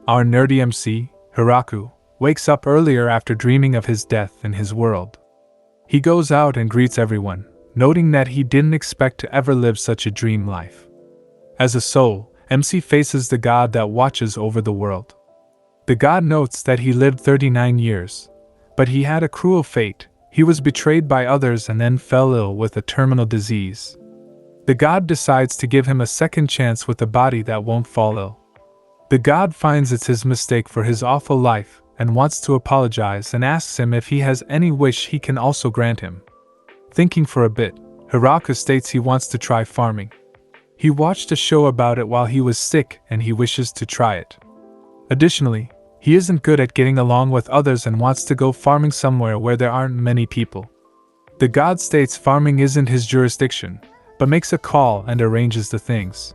Our nerdy MC, Hiraku, wakes up earlier after dreaming of his death in his world. He goes out and greets everyone, noting that he didn't expect to ever live such a dream life. As a soul, MC faces the god that watches over the world. The god notes that he lived 39 years, but he had a cruel fate. He was betrayed by others and then fell ill with a terminal disease. The god decides to give him a second chance with a body that won't fall ill. The god finds it's his mistake for his awful life and wants to apologize and asks him if he has any wish he can also grant him. Thinking for a bit, Hiraku states he wants to try farming. He watched a show about it while he was sick and he wishes to try it. Additionally, he isn't good at getting along with others and wants to go farming somewhere where there aren't many people. The god states farming isn't his jurisdiction, but makes a call and arranges the things.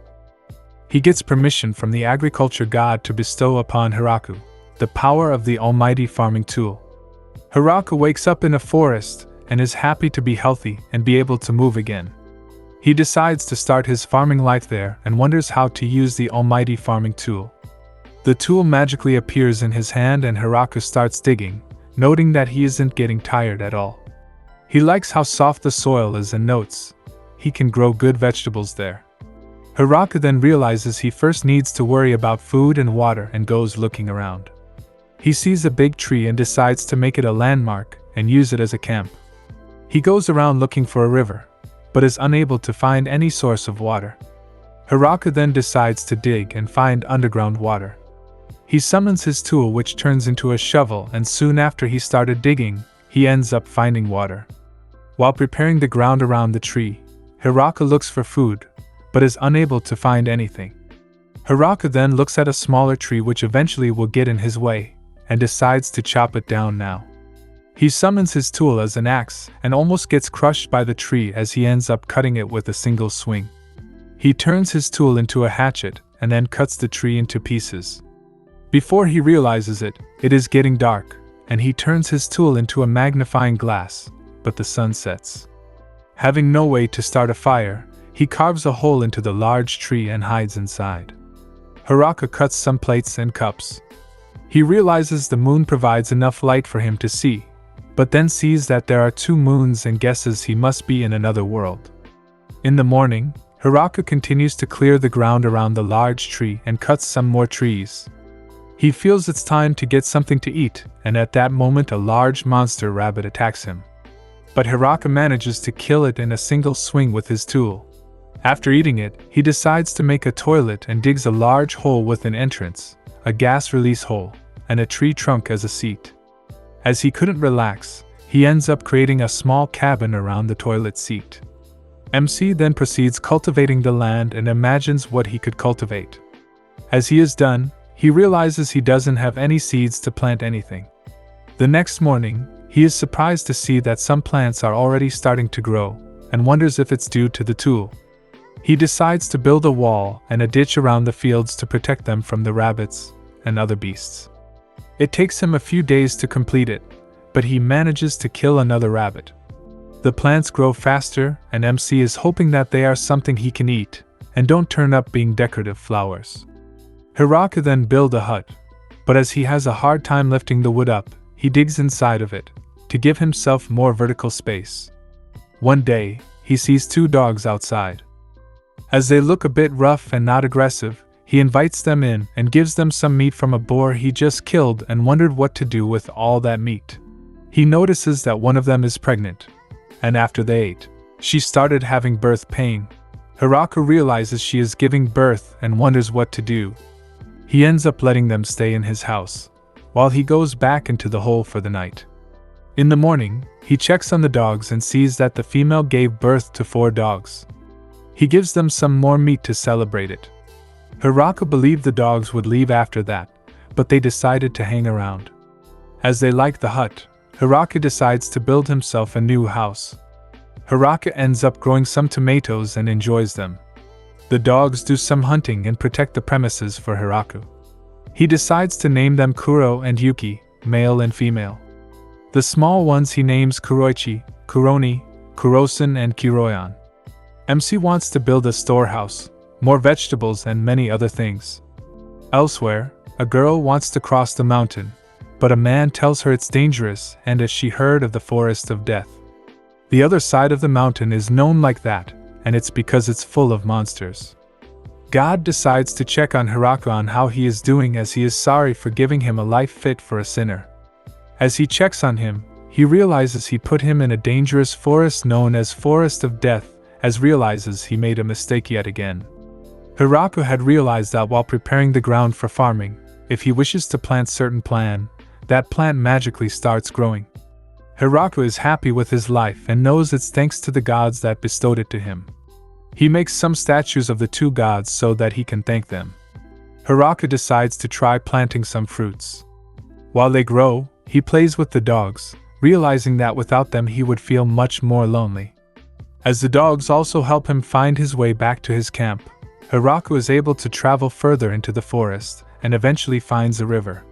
He gets permission from the agriculture god to bestow upon Hiraku the power of the almighty farming tool. Hiraku wakes up in a forest and is happy to be healthy and be able to move again. He decides to start his farming life there and wonders how to use the almighty farming tool. The tool magically appears in his hand and Hiraku starts digging, noting that he isn't getting tired at all. He likes how soft the soil is and notes he can grow good vegetables there. Hiraku then realizes he first needs to worry about food and water and goes looking around. He sees a big tree and decides to make it a landmark and use it as a camp. He goes around looking for a river, but is unable to find any source of water. Hiraku then decides to dig and find underground water. He summons his tool, which turns into a shovel, and soon after he started digging, he ends up finding water. While preparing the ground around the tree, Hiraku looks for food, but is unable to find anything. Hiraku then looks at a smaller tree which eventually will get in his way, and decides to chop it down now. He summons his tool as an axe and almost gets crushed by the tree as he ends up cutting it with a single swing. He turns his tool into a hatchet and then cuts the tree into pieces. Before he realizes it, it is getting dark, and he turns his tool into a magnifying glass, but the sun sets. Having no way to start a fire, he carves a hole into the large tree and hides inside. Hiraku cuts some plates and cups. He realizes the moon provides enough light for him to see, but then sees that there are two moons and guesses he must be in another world. In the morning, Hiraku continues to clear the ground around the large tree and cuts some more trees. He feels it's time to get something to eat, and at that moment a large monster rabbit attacks him. But Hiraku manages to kill it in a single swing with his tool. After eating it, he decides to make a toilet and digs a large hole with an entrance, a gas release hole, and a tree trunk as a seat. As he couldn't relax, he ends up creating a small cabin around the toilet seat. MC then proceeds cultivating the land and imagines what he could cultivate. As he is done, he realizes he doesn't have any seeds to plant anything. The next morning, he is surprised to see that some plants are already starting to grow, and wonders if it's due to the tool. He decides to build a wall and a ditch around the fields to protect them from the rabbits and other beasts. It takes him a few days to complete it, but he manages to kill another rabbit. The plants grow faster, and MC is hoping that they are something he can eat, and don't turn up being decorative flowers. Hiraku then builds a hut, but as he has a hard time lifting the wood up, he digs inside of it, to give himself more vertical space. One day, he sees two dogs outside. As they look a bit rough and not aggressive, he invites them in and gives them some meat from a boar he just killed and wondered what to do with all that meat. He notices that one of them is pregnant, and after they ate, she started having birth pain. Hiraku realizes she is giving birth and wonders what to do. He ends up letting them stay in his house, while he goes back into the hole for the night. In the morning, he checks on the dogs and sees that the female gave birth to 4 dogs. He gives them some more meat to celebrate it. Hiraku believed the dogs would leave after that, but they decided to hang around. As they like the hut, Hiraku decides to build himself a new house. Hiraku ends up growing some tomatoes and enjoys them. The dogs do some hunting and protect the premises for Hiraku. He decides to name them Kuro and Yuki, male and female. The small ones he names Kuroichi, Kuroni, Kurosan and Kiroyan. MC wants to build a storehouse, more vegetables and many other things. Elsewhere, A girl wants to cross the mountain, but a man tells her it's dangerous and as she heard of the forest of death. The other side of the mountain is known like that, and it's because it's full of monsters. God decides to check on Hiraku on how he is doing as he is sorry for giving him a life fit for a sinner. As he checks on him, he realizes he put him in a dangerous forest known as Forest of Death, as realizes he made a mistake yet again. Hiraku had realized that while preparing the ground for farming, if he wishes to plant certain plant, that plant magically starts growing. Hiraku is happy with his life and knows it's thanks to the gods that bestowed it to him. He makes some statues of the two gods so that he can thank them. Hiraku decides to try planting some fruits. While they grow, he plays with the dogs, realizing that without them he would feel much more lonely. As the dogs also help him find his way back to his camp, Hiraku is able to travel further into the forest and eventually finds a river.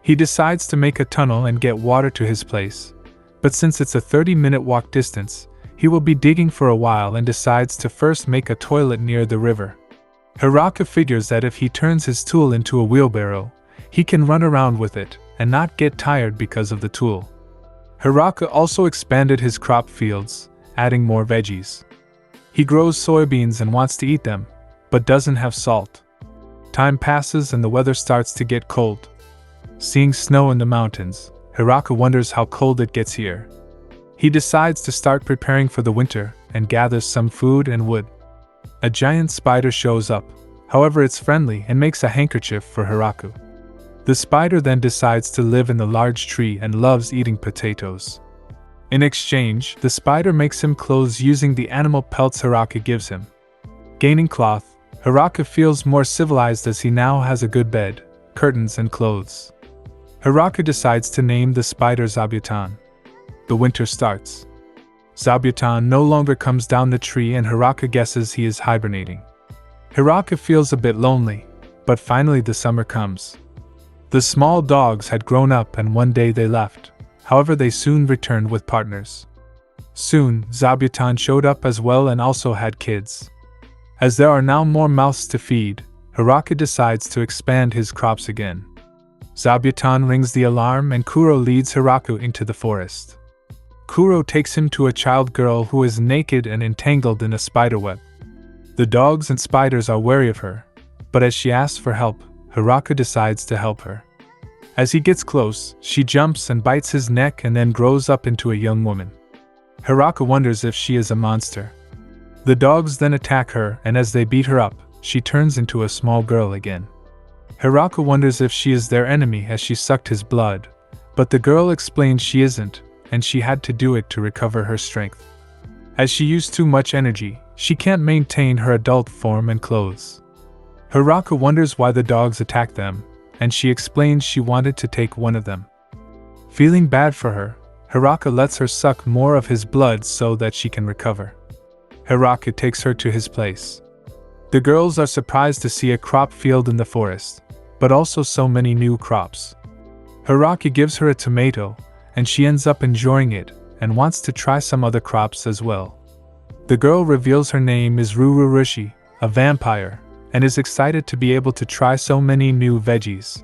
He decides to make a tunnel and get water to his place, but since it's a 30-minute walk distance, he will be digging for a while and decides to first make a toilet near the river. Hiraku figures that if he turns his tool into a wheelbarrow, he can run around with it and not get tired because of the tool. Hiraku also expanded his crop fields, adding more veggies. He grows soybeans and wants to eat them, but doesn't have salt. Time passes and the weather starts to get cold. Seeing snow in the mountains, Hiraku wonders how cold it gets here. He decides to start preparing for the winter and gathers some food and wood. A giant spider shows up, however it's friendly and makes a handkerchief for Hiraku. The spider then decides to live in the large tree and loves eating potatoes. In exchange, the spider makes him clothes using the animal pelts Hiraku gives him. Gaining cloth, Hiraku feels more civilized as he now has a good bed, curtains and clothes. Hiraku decides to name the spider Zabuton. The winter starts. Zabuton no longer comes down the tree and Hiraku guesses he is hibernating. Hiraku feels a bit lonely, but finally the summer comes. The small dogs had grown up and one day they left, however they soon returned with partners. Soon, Zabuton showed up as well and also had kids. As there are now more mouths to feed, Hiraku decides to expand his crops again. Zabuton rings the alarm and Kuro leads Hiraku into the forest. Kuro takes him to a child girl who is naked and entangled in a spiderweb. The dogs and spiders are wary of her, but as she asks for help, Hiraku decides to help her. As he gets close, she jumps and bites his neck and then grows up into a young woman. Hiraku wonders if she is a monster. The dogs then attack her and as they beat her up, she turns into a small girl again. Hiraku wonders if she is their enemy as she sucked his blood, but the girl explains she isn't, and she had to do it to recover her strength. As she used too much energy, she can't maintain her adult form and clothes. Hiraku wonders why the dogs attack them, and she explains she wanted to take one of them. Feeling bad for her, Hiraku lets her suck more of his blood so that she can recover. Hiraku takes her to his place. The girls are surprised to see a crop field in the forest, but also so many new crops. Hiraku gives her a tomato, and she ends up enjoying it and wants to try some other crops as well. The girl reveals her name is Rururushi, a vampire, and is excited to be able to try so many new veggies.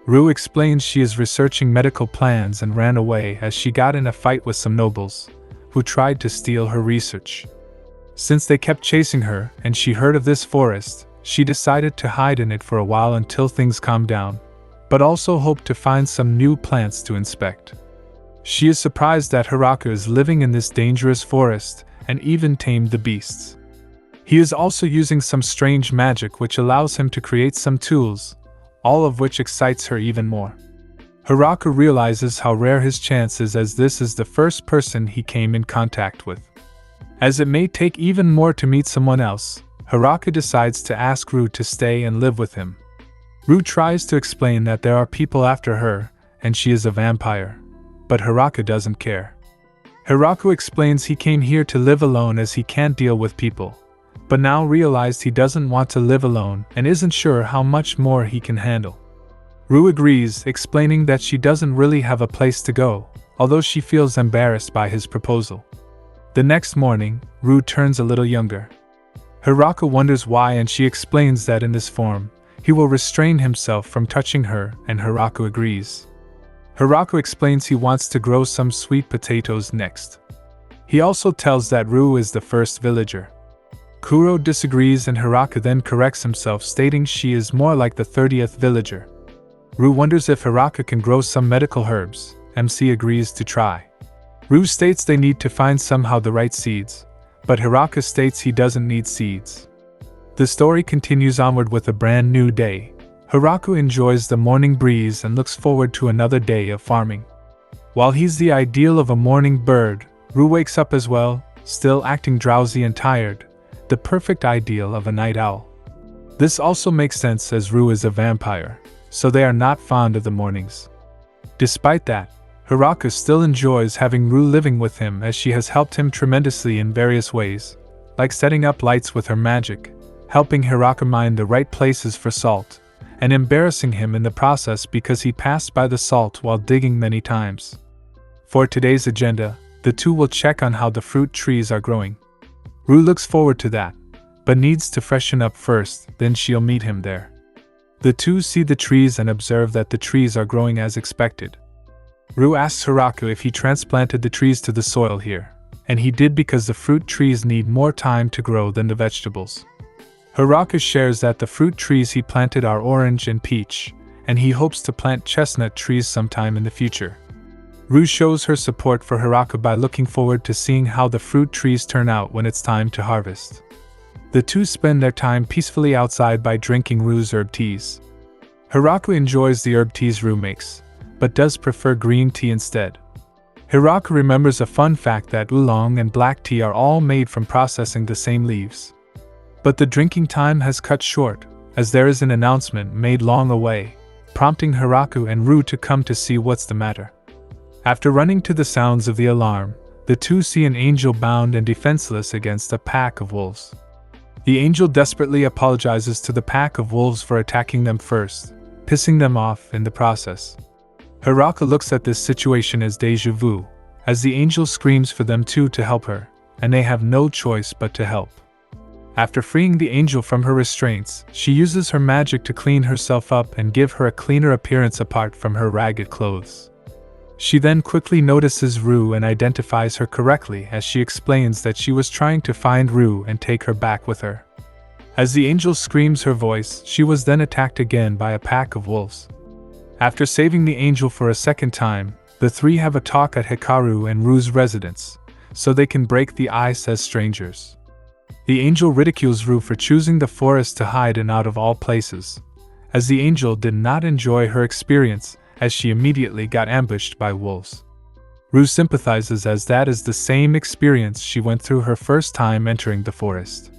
Ru explains she is researching medical plans and ran away as she got in a fight with some nobles, who tried to steal her research. Since they kept chasing her and she heard of this forest, she decided to hide in it for a while until things calmed down, but also hoped to find some new plants to inspect. She is surprised that Hiraku is living in this dangerous forest and even tamed the beasts. He is also using some strange magic which allows him to create some tools, all of which excites her even more. Hiraku realizes how rare his chance is as this is the first person he came in contact with. As it may take even more to meet someone else, Hiraku decides to ask Ru to stay and live with him. Ru tries to explain that there are people after her, and she is a vampire, but Hiraku doesn't care. Hiraku explains he came here to live alone as he can't deal with people, but now realized he doesn't want to live alone and isn't sure how much more he can handle. Ru agrees, explaining that she doesn't really have a place to go, although she feels embarrassed by his proposal. The next morning, Ru turns a little younger. Hiraku wonders why and she explains that in this form, he will restrain himself from touching her, and Hiraku agrees. Hiraku explains he wants to grow some sweet potatoes next. He also tells that Ru is the first villager. Kuro disagrees and Hiraku then corrects himself, stating she is more like the 30th villager. Ru wonders if Hiraku can grow some medical herbs. MC agrees to try. Ru states they need to find somehow the right seeds, but Hiraku states he doesn't need seeds. The story continues onward with a brand new day. Hiraku enjoys the morning breeze and looks forward to another day of farming. While he's the ideal of a morning bird, Ru wakes up as well, still acting drowsy and tired, the perfect ideal of a night owl. This also makes sense as Ru is a vampire, so they are not fond of the mornings. Despite that, Hiraku still enjoys having Ru living with him as she has helped him tremendously in various ways, like setting up lights with her magic, helping Hiraku mine the right places for salt, and embarrassing him in the process because he passed by the salt while digging many times. For today's agenda, the two will check on how the fruit trees are growing. Ru looks forward to that, but needs to freshen up first, then she'll meet him there. The two see the trees and observe that the trees are growing as expected. Ru asks Hiraku if he transplanted the trees to the soil here, and he did because the fruit trees need more time to grow than the vegetables. Hiraku shares that the fruit trees he planted are orange and peach, and he hopes to plant chestnut trees sometime in the future. Ru shows her support for Hiraku by looking forward to seeing how the fruit trees turn out when it's time to harvest. The two spend their time peacefully outside by drinking Ru's herb teas. Hiraku enjoys the herb teas Ru makes, but does prefer green tea instead. Hiraku remembers a fun fact that oolong and black tea are all made from processing the same leaves. But the drinking time has cut short, as there is an announcement made long away, prompting Hiraku and Ru to come to see what's the matter. After running to the sounds of the alarm, the two see an angel bound and defenseless against a pack of wolves. The angel desperately apologizes to the pack of wolves for attacking them first, pissing them off in the process. Hiraku looks at this situation as déjà vu, as the angel screams for them two to help her, and they have no choice but to help. After freeing the angel from her restraints, she uses her magic to clean herself up and give her a cleaner appearance apart from her ragged clothes. She then quickly notices Ru and identifies her correctly as she explains that she was trying to find Ru and take her back with her. As the angel screams her voice, she was then attacked again by a pack of wolves. After saving the angel for a second time, the three have a talk at Hikaru and Ru's residence, so they can break the ice as strangers. The angel ridicules Ru for choosing the forest to hide in out of all places, as the angel did not enjoy her experience as she immediately got ambushed by wolves. Ru sympathizes as that is the same experience she went through her first time entering the forest.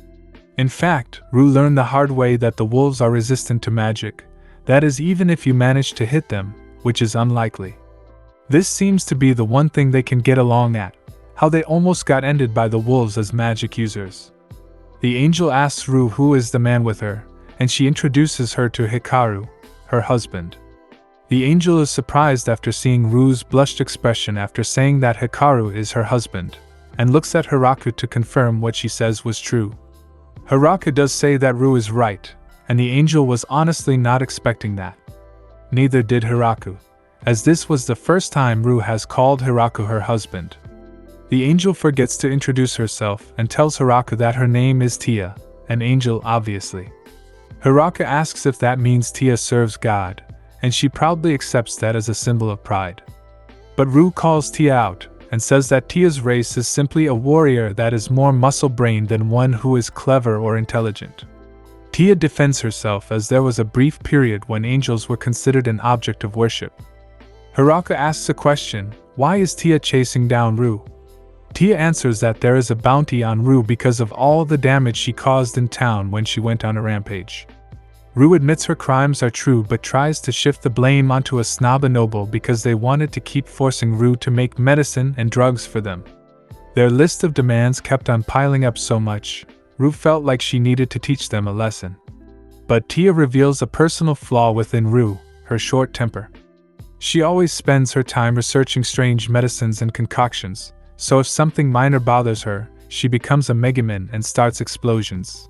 In fact, Ru learned the hard way that the wolves are resistant to magic, that is even if you manage to hit them, which is unlikely. This seems to be the one thing they can get along at, how they almost got ended by the wolves as magic users. The angel asks Ru who is the man with her, and she introduces her to Hikaru, her husband. The angel is surprised after seeing Ru's blushed expression after saying that Hikaru is her husband, and looks at Hiraku to confirm what she says was true. Hiraku does say that Ru is right, and the angel was honestly not expecting that. Neither did Hiraku, as this was the first time Ru has called Hiraku her husband. The angel forgets to introduce herself and tells Hiraku that her name is Tia, an angel obviously. Hiraku asks if that means Tia serves God, and she proudly accepts that as a symbol of pride. But Ru calls Tia out, and says that Tia's race is simply a warrior that is more muscle-brained than one who is clever or intelligent. Tia defends herself as there was a brief period when angels were considered an object of worship. Hiraku asks a question, why is Tia chasing down Ru? Tia answers that there is a bounty on Ru because of all the damage she caused in town when she went on a rampage. Ru admits her crimes are true but tries to shift the blame onto a snob noble because they wanted to keep forcing Ru to make medicine and drugs for them. Their list of demands kept on piling up so much, Ru felt like she needed to teach them a lesson. But Tia reveals a personal flaw within Ru, her short temper. She always spends her time researching strange medicines and concoctions, so if something minor bothers her, she becomes a Megaman and starts explosions.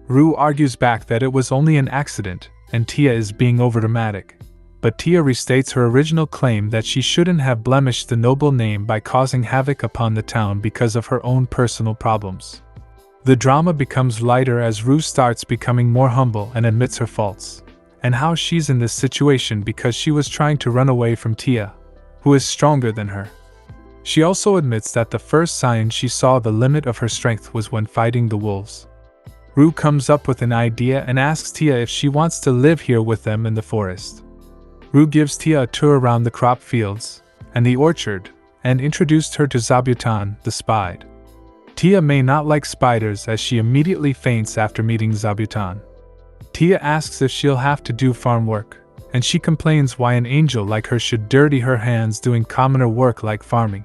Ru argues back that it was only an accident, and Tia is being overdramatic. But Tia restates her original claim that she shouldn't have blemished the noble name by causing havoc upon the town because of her own personal problems. The drama becomes lighter as Rue starts becoming more humble and admits her faults, and how she's in this situation because she was trying to run away from Tia, who is stronger than her. She also admits that the first sign she saw the limit of her strength was when fighting the wolves. Rue comes up with an idea and asks Tia if she wants to live here with them in the forest. Rue gives Tia a tour around the crop fields and the orchard, and introduced her to Zabuton, the spide. Tia may not like spiders as she immediately faints after meeting Zabuton. Tia asks if she'll have to do farm work, and she complains why an angel like her should dirty her hands doing commoner work like farming.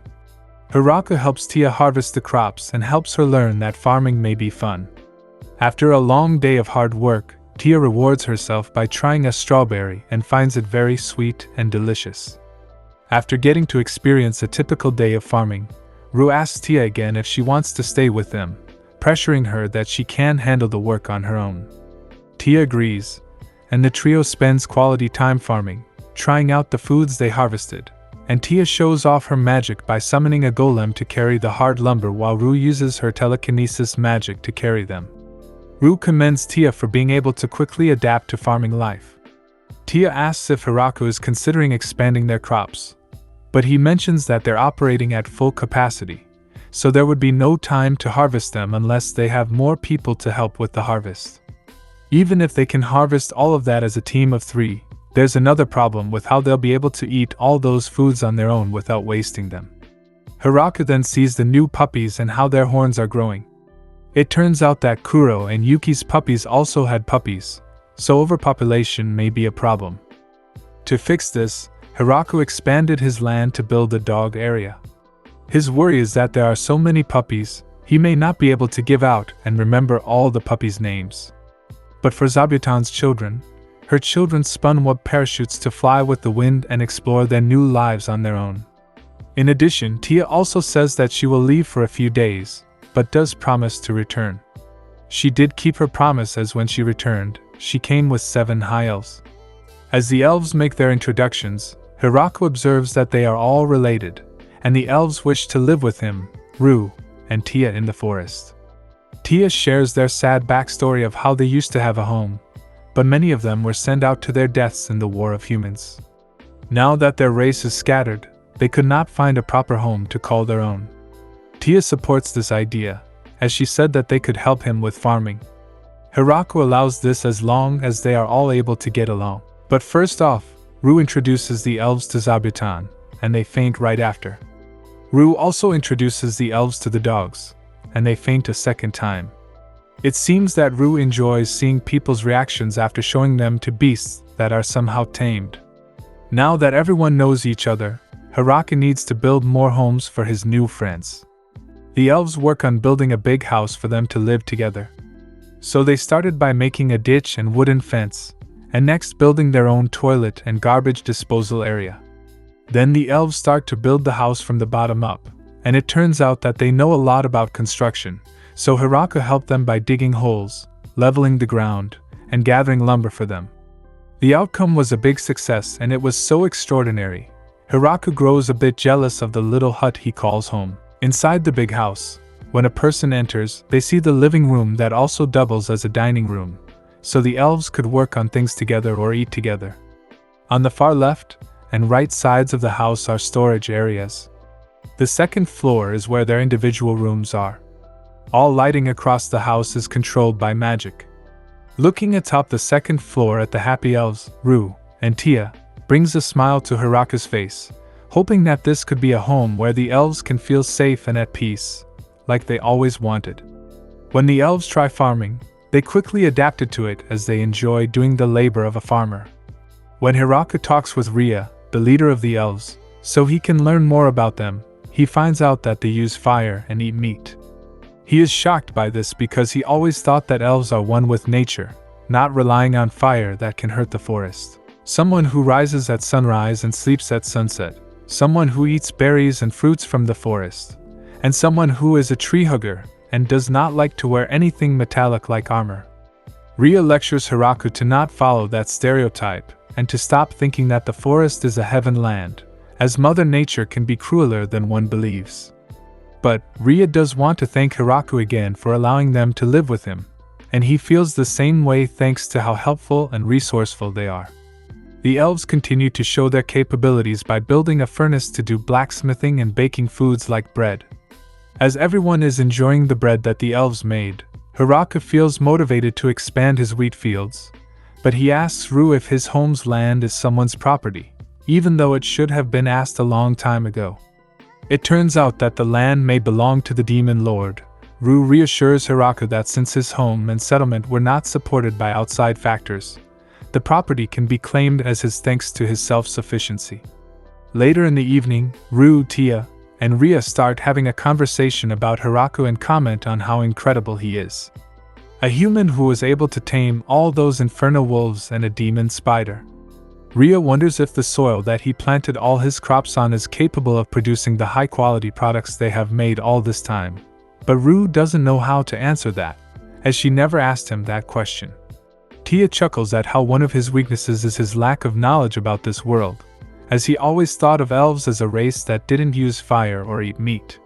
Hiraku helps Tia harvest the crops and helps her learn that farming may be fun. After a long day of hard work, Tia rewards herself by trying a strawberry and finds it very sweet and delicious. After getting to experience a typical day of farming, Rue asks Tia again if she wants to stay with them, pressuring her that she can handle the work on her own. Tia agrees, and the trio spends quality time farming, trying out the foods they harvested, and Tia shows off her magic by summoning a golem to carry the hard lumber while Rue uses her telekinesis magic to carry them. Rue commends Tia for being able to quickly adapt to farming life. Tia asks if Hiraku is considering expanding their crops, but he mentions that they're operating at full capacity, so there would be no time to harvest them unless they have more people to help with the harvest. Even if they can harvest all of that as a team of 3, there's another problem with how they'll be able to eat all those foods on their own without wasting them. Hiraku then sees the new puppies and how their horns are growing. It turns out that Kuro and Yuki's puppies also had puppies, so overpopulation may be a problem. To fix this, Hiraku expanded his land to build a dog area. His worry is that there are so many puppies, he may not be able to give out and remember all the puppies' names. But for Zabuton's children, her children spun web parachutes to fly with the wind and explore their new lives on their own. In addition, Tia also says that she will leave for a few days, but does promise to return. She did keep her promise as when she returned, she came with 7 high elves. As the elves make their introductions, Hiraku observes that they are all related, and the elves wish to live with him, Rue, and Tia in the forest. Tia shares their sad backstory of how they used to have a home, but many of them were sent out to their deaths in the War of Humans. Now that their race is scattered, they could not find a proper home to call their own. Tia supports this idea, as she said that they could help him with farming. Hiraku allows this as long as they are all able to get along. But first off, Rue introduces the elves to Zabuton, and they faint right after. Rue also introduces the elves to the dogs, and they faint a second time. It seems that Rue enjoys seeing people's reactions after showing them to beasts that are somehow tamed. Now that everyone knows each other, Hiraku needs to build more homes for his new friends. The elves work on building a big house for them to live together. So they started by making a ditch and wooden fence, and next building their own toilet and garbage disposal area. Then the elves start to build the house from the bottom up, and it turns out that they know a lot about construction, so Hiraku helped them by digging holes, leveling the ground, and gathering lumber for them. The outcome was a big success and it was so extraordinary. Hiraku grows a bit jealous of the little hut he calls home. Inside the big house, when a person enters, they see the living room that also doubles as a dining room, so the elves could work on things together or eat together. On the far left and right sides of the house are storage areas. The second floor is where their individual rooms are. All lighting across the house is controlled by magic. Looking atop the second floor at the happy elves, Rue and Tia, brings a smile to Hiraku's face, hoping that this could be a home where the elves can feel safe and at peace, like they always wanted. When the elves try farming, they quickly adapted to it as they enjoy doing the labor of a farmer. When Hiraku talks with Ria, the leader of the elves, so he can learn more about them, he finds out that they use fire and eat meat. He is shocked by this because he always thought that elves are one with nature, not relying on fire that can hurt the forest. Someone who rises at sunrise and sleeps at sunset, someone who eats berries and fruits from the forest, and someone who is a tree hugger and does not like to wear anything metallic like armor. Ria lectures Hiraku to not follow that stereotype, and to stop thinking that the forest is a heaven land, as Mother Nature can be crueler than one believes. But Ria does want to thank Hiraku again for allowing them to live with him, and he feels the same way thanks to how helpful and resourceful they are. The elves continue to show their capabilities by building a furnace to do blacksmithing and baking foods like bread. As everyone is enjoying the bread that the elves made, Hiraku feels motivated to expand his wheat fields, but he asks Rue if his home's land is someone's property, even though it should have been asked a long time ago. It turns out that the land may belong to the demon lord. Rue reassures Hiraku that since his home and settlement were not supported by outside factors, the property can be claimed as his thanks to his self-sufficiency. Later in the evening, Rue, Tia, and Ria start having a conversation about Hiraku and comment on how incredible he is. A human who was able to tame all those infernal wolves and a demon spider. Ria wonders if the soil that he planted all his crops on is capable of producing the high-quality products they have made all this time. But Rue doesn't know how to answer that, as she never asked him that question. Tia chuckles at how one of his weaknesses is his lack of knowledge about this world, as he always thought of elves as a race that didn't use fire or eat meat.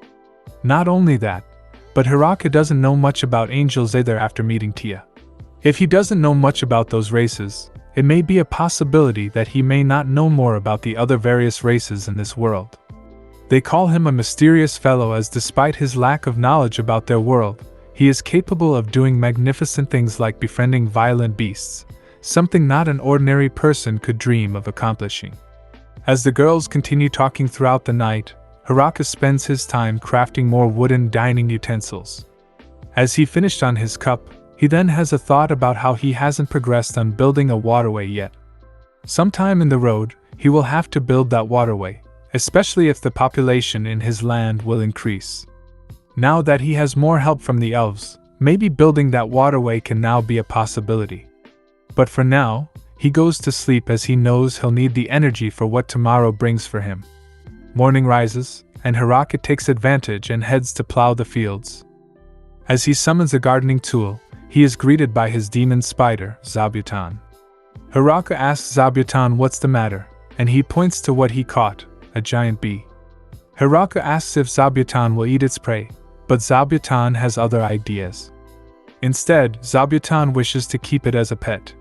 Not only that, but Hiraku doesn't know much about angels either after meeting Tia. If he doesn't know much about those races, it may be a possibility that he may not know more about the other various races in this world. They call him a mysterious fellow as despite his lack of knowledge about their world, he is capable of doing magnificent things like befriending violent beasts, something not an ordinary person could dream of accomplishing. As the girls continue talking throughout the night, Hiraku spends his time crafting more wooden dining utensils. As he finished on his cup, he then has a thought about how he hasn't progressed on building a waterway yet. Sometime in the road, he will have to build that waterway, especially if the population in his land will increase. Now that he has more help from the elves, maybe building that waterway can now be a possibility. But for now, he goes to sleep as he knows he'll need the energy for what tomorrow brings for him. Morning rises, and Hiraku takes advantage and heads to plow the fields. As he summons a gardening tool, he is greeted by his demon spider, Zabuton. Hiraku asks Zabuton what's the matter, and he points to what he caught, a giant bee. Hiraku asks if Zabuton will eat its prey, but Zabuton has other ideas. Instead, Zabuton wishes to keep it as a pet.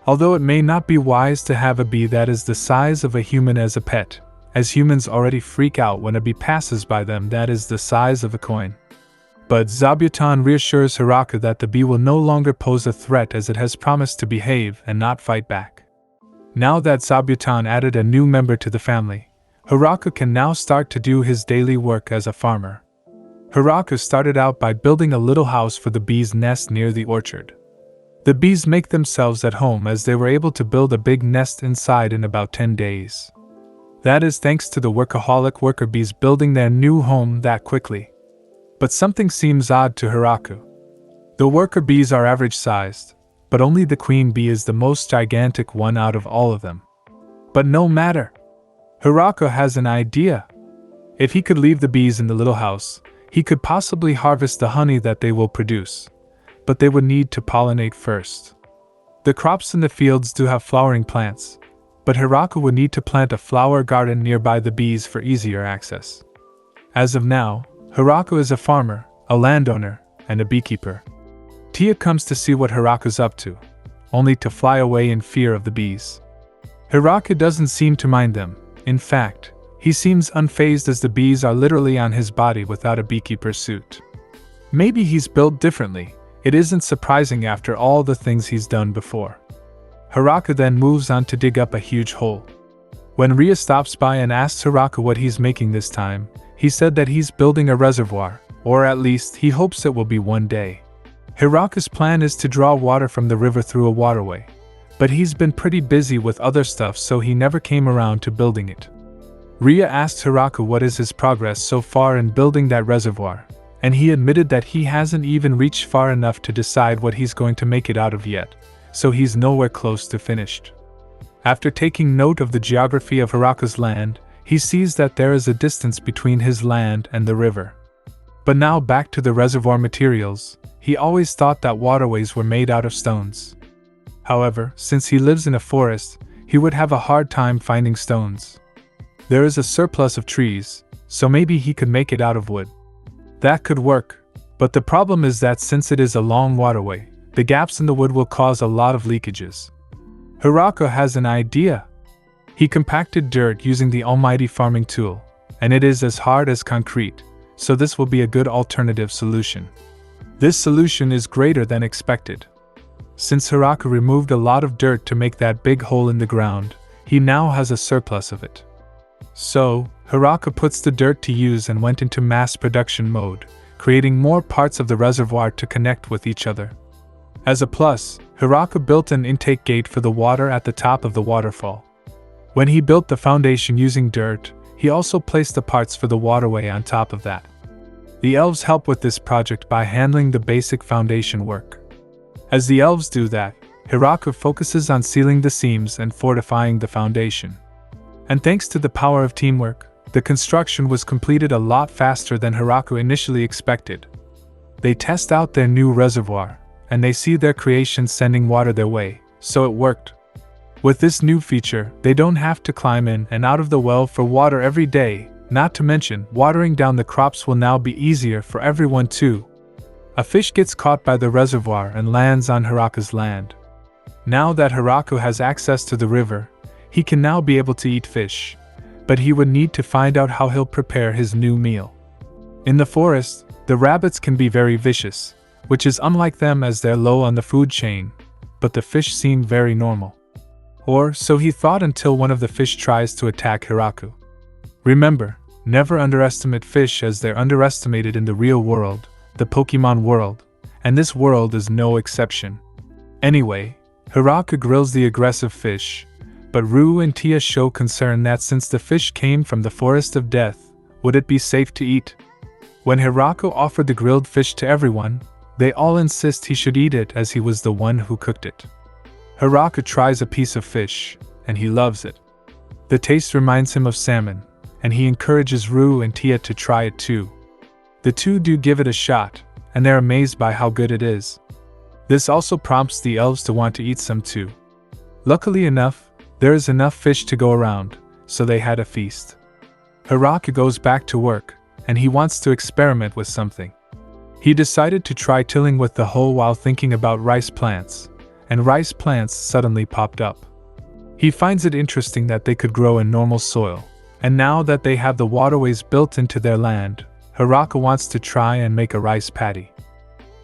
Although it may not be wise to have a bee that is the size of a human as a pet, as humans already freak out when a bee passes by them that is the size of a coin. But Zabuton reassures Hiraku that the bee will no longer pose a threat as it has promised to behave and not fight back. Now that Zabuton added a new member to the family, Hiraku can now start to do his daily work as a farmer. Hiraku started out by building a little house for the bees' nest near the orchard. The bees make themselves at home as they were able to build a big nest inside in about 10 days. That is thanks to the workaholic worker bees building their new home that quickly. But something seems odd to Hiraku. The worker bees are average-sized, but only the queen bee is the most gigantic one out of all of them. But no matter. Hiraku has an idea. If he could leave the bees in the little house, he could possibly harvest the honey that they will produce, but they would need to pollinate first. The crops in the fields do have flowering plants, but Hiraku would need to plant a flower garden nearby the bees for easier access. As of now, Hiraku is a farmer, a landowner, and a beekeeper. Tia comes to see what Hiraku's up to, only to fly away in fear of the bees. Hiraku doesn't seem to mind them. In fact, he seems unfazed as the bees are literally on his body without a beekeeper's suit. Maybe he's built differently. It isn't surprising after all the things he's done before. Hiraku then moves on to dig up a huge hole. When Ria stops by and asks Hiraku what he's making this time, he said that he's building a reservoir, or at least he hopes it will be one day. Hiraku's plan is to draw water from the river through a waterway, but he's been pretty busy with other stuff so he never came around to building it. Ria asked Hiraku what is his progress so far in building that reservoir, and he admitted that he hasn't even reached far enough to decide what he's going to make it out of yet, so he's nowhere close to finished. After taking note of the geography of Hiraku's land, he sees that there is a distance between his land and the river. But now back to the reservoir materials. He always thought that waterways were made out of stones. However, since he lives in a forest, he would have a hard time finding stones. There is a surplus of trees, so maybe he could make it out of wood. That could work, but the problem is that since it is a long waterway, the gaps in the wood will cause a lot of leakages. Hiraku has an idea. He compacted dirt using the almighty farming tool, and it is as hard as concrete, so this will be a good alternative solution. This solution is greater than expected. Since Hiraku removed a lot of dirt to make that big hole in the ground, he now has a surplus of it. So, Hiraku puts the dirt to use and went into mass production mode, creating more parts of the reservoir to connect with each other. As a plus, Hiraku built an intake gate for the water at the top of the waterfall. When he built the foundation using dirt, he also placed the parts for the waterway on top of that. The elves help with this project by handling the basic foundation work. As the elves do that, Hiraku focuses on sealing the seams and fortifying the foundation. And thanks to the power of teamwork, the construction was completed a lot faster than Hiraku initially expected. They test out their new reservoir, and they see their creation sending water their way, so it worked. With this new feature, they don't have to climb in and out of the well for water every day, not to mention, watering down the crops will now be easier for everyone too. A fish gets caught by the reservoir and lands on Hiraku's land. Now that Hiraku has access to the river, he can now be able to eat fish, but he would need to find out how he'll prepare his new meal. In the forest, the rabbits can be very vicious, which is unlike them as they're low on the food chain, but the fish seem very normal. Or so he thought until one of the fish tries to attack Hiraku. Remember, never underestimate fish as they're underestimated in the real world, the Pokemon world, and this world is no exception. Anyway, Hiraku grills the aggressive fish, but Rue and Tia show concern that since the fish came from the Forest of Death, would it be safe to eat? When Hiraku offered the grilled fish to everyone, they all insist he should eat it as he was the one who cooked it. Hiraku tries a piece of fish, and he loves it. The taste reminds him of salmon, and he encourages Rue and Tia to try it too. The two do give it a shot, and they're amazed by how good it is. This also prompts the elves to want to eat some too. Luckily enough, there is enough fish to go around, so they had a feast. Hiraku goes back to work, and he wants to experiment with something. He decided to try tilling with the hoe while thinking about rice plants, and rice plants suddenly popped up. He finds it interesting that they could grow in normal soil, and now that they have the waterways built into their land, Hiraku wants to try and make a rice paddy.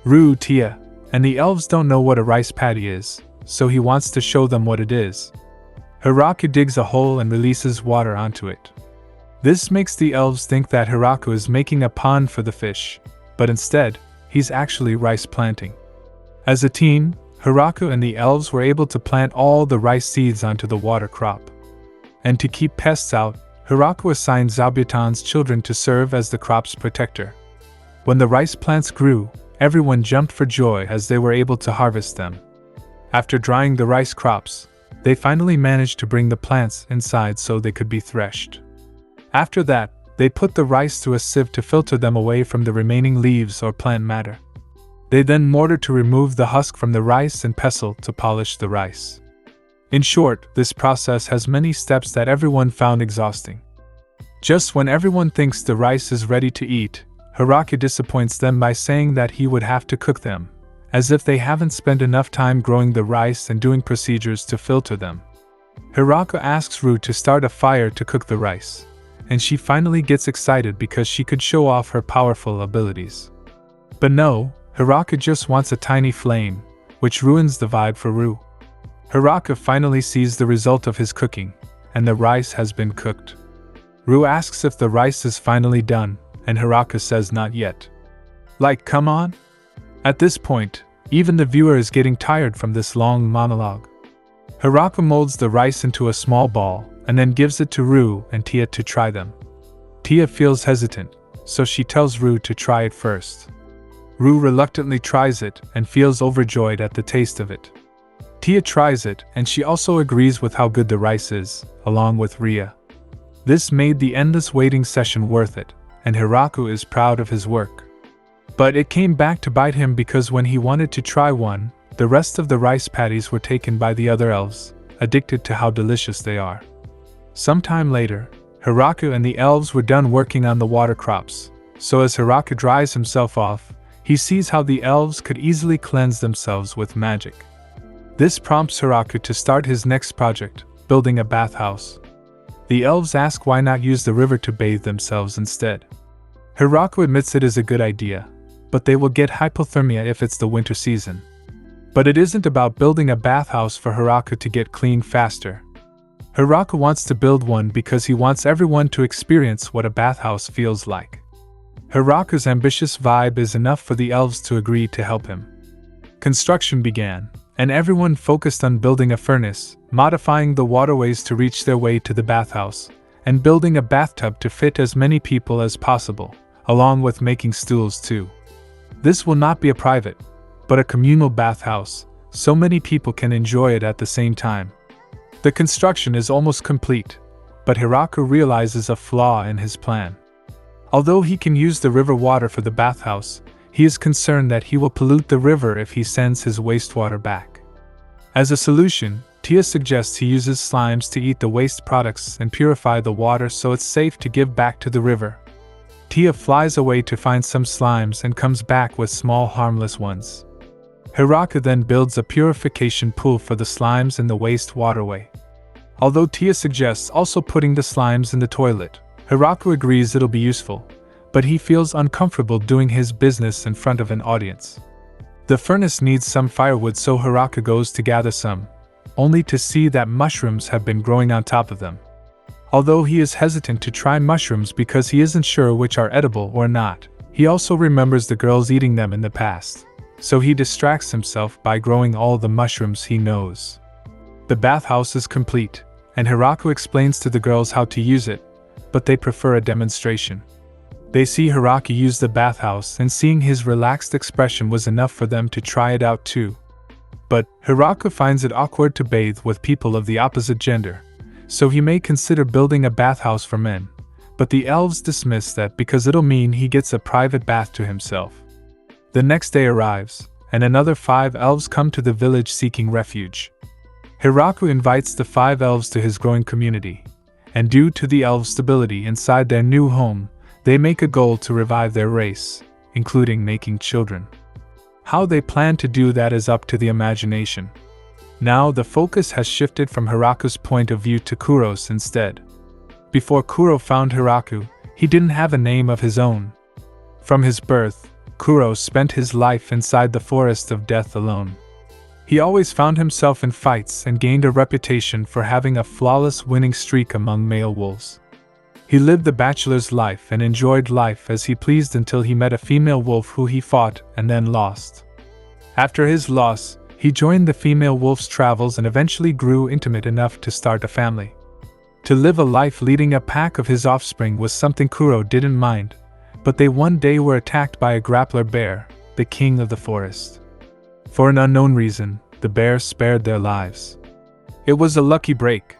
Rue, Tia, and the elves don't know what a rice paddy is, so he wants to show them what it is. Hiraku digs a hole and releases water onto it. This makes the elves think that Hiraku is making a pond for the fish, but instead, he's actually rice planting. As a team, Hiraku and the elves were able to plant all the rice seeds onto the water crop. And to keep pests out, Hiraku assigned Zabutan's children to serve as the crop's protector. When the rice plants grew, everyone jumped for joy as they were able to harvest them. After drying the rice crops, they finally managed to bring the plants inside so they could be threshed. After that, they put the rice through a sieve to filter them away from the remaining leaves or plant matter. They then mortared to remove the husk from the rice and pestle to polish the rice. In short, this process has many steps that everyone found exhausting. Just when everyone thinks the rice is ready to eat, Hiraku disappoints them by saying that he would have to cook them, as if they haven't spent enough time growing the rice and doing procedures to filter them. Hiraku asks Rue to start a fire to cook the rice, and she finally gets excited because she could show off her powerful abilities. But no, Hiraku just wants a tiny flame, which ruins the vibe for Rue. Hiraku finally sees the result of his cooking, and the rice has been cooked. Rue asks if the rice is finally done, and Hiraku says not yet. Like, come on? At this point, even the viewer is getting tired from this long monologue. Hiraku molds the rice into a small ball, and then gives it to Rue and Tia to try them. Tia feels hesitant, so she tells Rue to try it first. Rue reluctantly tries it and feels overjoyed at the taste of it. Tia tries it and she also agrees with how good the rice is, along with Ria. This made the endless waiting session worth it, and Hiraku is proud of his work. But it came back to bite him because when he wanted to try one, the rest of the rice paddies were taken by the other elves, addicted to how delicious they are. Sometime later, Hiraku and the elves were done working on the water crops, so as Hiraku dries himself off, he sees how the elves could easily cleanse themselves with magic. This prompts Hiraku to start his next project, building a bathhouse. The elves ask why not use the river to bathe themselves instead. Hiraku admits it is a good idea, but they will get hypothermia if it's the winter season. But it isn't about building a bathhouse for Hiraku to get clean faster. Hiraku wants to build one because he wants everyone to experience what a bathhouse feels like. Hiraku's ambitious vibe is enough for the elves to agree to help him. Construction began, and everyone focused on building a furnace, modifying the waterways to reach their way to the bathhouse, and building a bathtub to fit as many people as possible, along with making stools too. This will not be a private, but a communal bathhouse, so many people can enjoy it at the same time. The construction is almost complete, but Hiraku realizes a flaw in his plan. Although he can use the river water for the bathhouse, he is concerned that he will pollute the river if he sends his wastewater back. As a solution, Tia suggests he uses slimes to eat the waste products and purify the water so it's safe to give back to the river. Tia flies away to find some slimes and comes back with small harmless ones. Hiraku then builds a purification pool for the slimes in the waste waterway. Although Tia suggests also putting the slimes in the toilet, Hiraku agrees it'll be useful, but he feels uncomfortable doing his business in front of an audience. The furnace needs some firewood, so Hiraku goes to gather some, only to see that mushrooms have been growing on top of them. Although he is hesitant to try mushrooms because he isn't sure which are edible or not, he also remembers the girls eating them in the past, so he distracts himself by growing all the mushrooms he knows. The bathhouse is complete, and Hiraku explains to the girls how to use it, but they prefer a demonstration. They see Hiraku use the bathhouse, and seeing his relaxed expression was enough for them to try it out too. But Hiraku finds it awkward to bathe with people of the opposite gender, so he may consider building a bathhouse for men, but the elves dismiss that because it'll mean he gets a private bath to himself. The next day arrives, and another 5 elves come to the village seeking refuge. Hiraku invites the 5 elves to his growing community, and due to the elves' stability inside their new home, they make a goal to revive their race, including making children. How they plan to do that is up to the imagination. Now the focus has shifted from Hiraku's point of view to Kuro's instead. Before Kuro found Hiraku, he didn't have a name of his own. From his birth, Kuro spent his life inside the forest of death alone. He always found himself in fights and gained a reputation for having a flawless winning streak among male wolves. He lived the bachelor's life and enjoyed life as he pleased until he met a female wolf who he fought and then lost. After his loss, he joined the female wolf's travels and eventually grew intimate enough to start a family. To live a life leading a pack of his offspring was something Kuro didn't mind, but they one day were attacked by a grappler bear, the king of the forest. For an unknown reason, the bear spared their lives. It was a lucky break,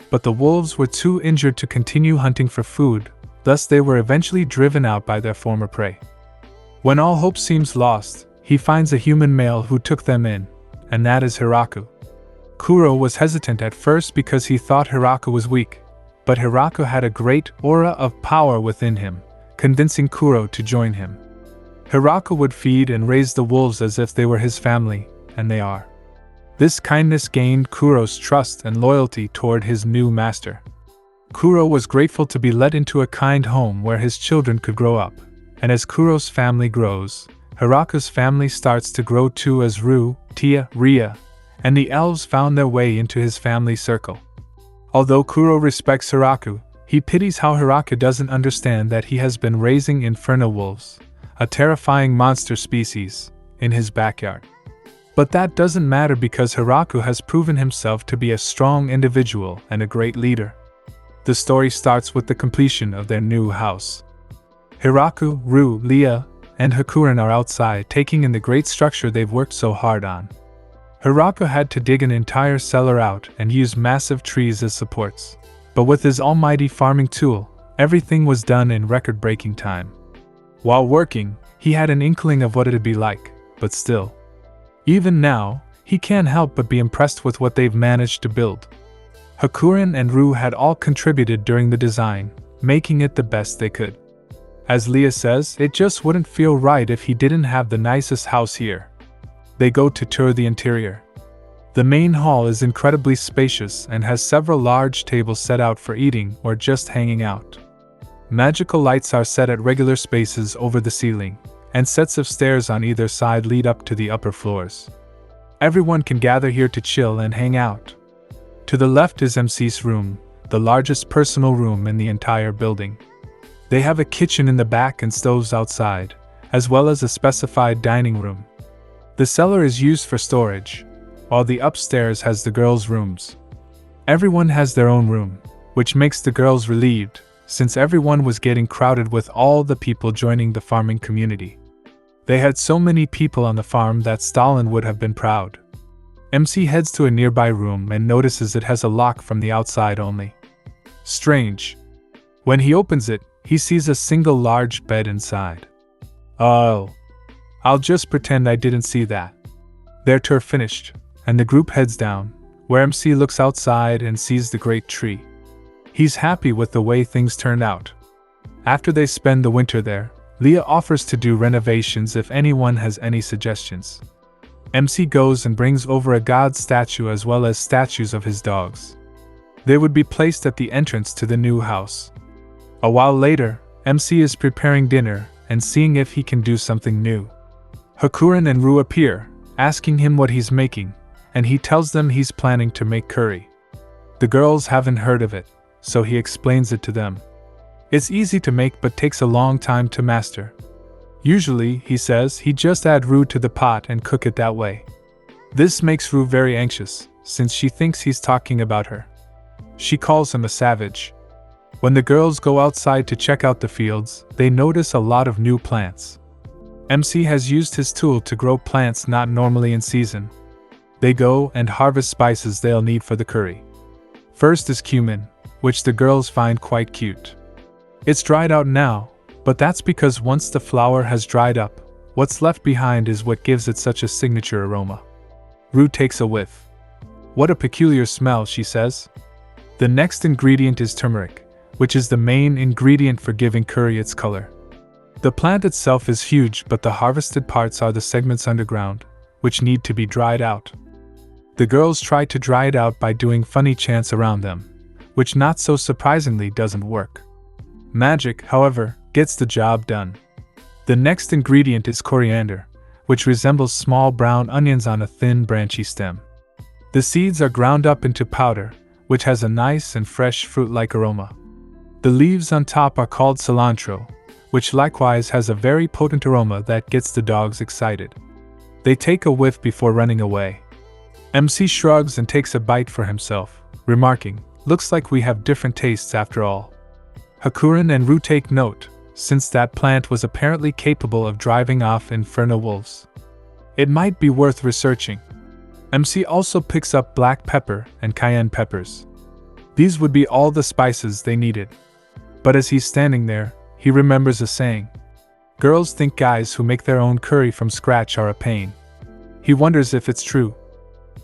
but the wolves were too injured to continue hunting for food, thus they were eventually driven out by their former prey. When all hope seems lost, he finds a human male who took them in, and that is Hiraku. Kuro was hesitant at first because he thought Hiraku was weak, but Hiraku had a great aura of power within him, convincing Kuro to join him. Hiraku would feed and raise the wolves as if they were his family, and they are. This kindness gained Kuro's trust and loyalty toward his new master. Kuro was grateful to be let into a kind home where his children could grow up, and as Kuro's family grows, Hiraku's family starts to grow too as Ru, Tia, Ria, and the elves found their way into his family circle. Although Kuro respects Hiraku, he pities how Hiraku doesn't understand that he has been raising inferno wolves, a terrifying monster species, in his backyard. But that doesn't matter because Hiraku has proven himself to be a strong individual and a great leader. The story starts with the completion of their new house. Hiraku, Ru, Lia, and Hakurin are outside taking in the great structure they've worked so hard on. Hiraku had to dig an entire cellar out and use massive trees as supports, but with his almighty farming tool, everything was done in record-breaking time. While working, He had an inkling of what it'd be like, but still. Even now, he can't help but be impressed with what they've managed to build. Hakuren and Rue had all contributed during the design, making it the best they could. As Leah says, it just wouldn't feel right if he didn't have the nicest house here. They go to tour the interior. The main hall is incredibly spacious and has several large tables set out for eating or just hanging out. Magical lights are set at regular spaces over the ceiling, and sets of stairs on either side lead up to the upper floors. Everyone can gather here to chill and hang out. To the left is MC's room, the largest personal room in the entire building. They have a kitchen in the back and stoves outside, as well as a specified dining room. The cellar is used for storage, while the upstairs has the girls' rooms. Everyone has their own room, which makes the girls relieved, since everyone was getting crowded with all the people joining the farming community. They had so many people on the farm that Stalin would have been proud. MC heads to a nearby room and notices it has a lock from the outside only. Strange. When he opens it, he sees a single large bed inside. Oh. I'll just pretend I didn't see that. Their tour finished, and the group heads down, where MC looks outside and sees the great tree. He's happy with the way things turned out. After they spend the winter there, Leah offers to do renovations if anyone has any suggestions. MC goes and brings over a god statue as well as statues of his dogs. They would be placed at the entrance to the new house. A while later, MC is preparing dinner and seeing if he can do something new. Hakuren and Rue appear, asking him what he's making, and he tells them he's planning to make curry. The girls haven't heard of it, so he explains it to them. It's easy to make but takes a long time to master. Usually, he says, he just add Rue to the pot and cook it that way. This makes Rue very anxious, since she thinks he's talking about her. She calls him a savage. When the girls go outside to check out the fields, they notice a lot of new plants. MC has used his tool to grow plants not normally in season. They go and harvest spices they'll need for the curry. First is cumin, which the girls find quite cute. It's dried out now, but that's because once the flower has dried up, what's left behind is what gives it such a signature aroma. Rue takes a whiff. What a peculiar smell, she says. The next ingredient is turmeric, which is the main ingredient for giving curry its color. The plant itself is huge, but the harvested parts are the segments underground, which need to be dried out. The girls try to dry it out by doing funny chants around them, which not so surprisingly doesn't work. Magic, however, gets the job done. The next ingredient is coriander, which resembles small brown onions on a thin branchy stem. The seeds are ground up into powder, which has a nice and fresh fruit-like aroma. The leaves on top are called cilantro, which likewise has a very potent aroma that gets the dogs excited. They take a whiff before running away. MC shrugs and takes a bite for himself, remarking, "Looks like we have different tastes after all." Hakuren and Rue take note, since that plant was apparently capable of driving off infernal wolves. It might be worth researching. MC also picks up black pepper and cayenne peppers. These would be all the spices they needed. But as he's standing there, he remembers a saying. Girls think guys who make their own curry from scratch are a pain. He wonders if it's true.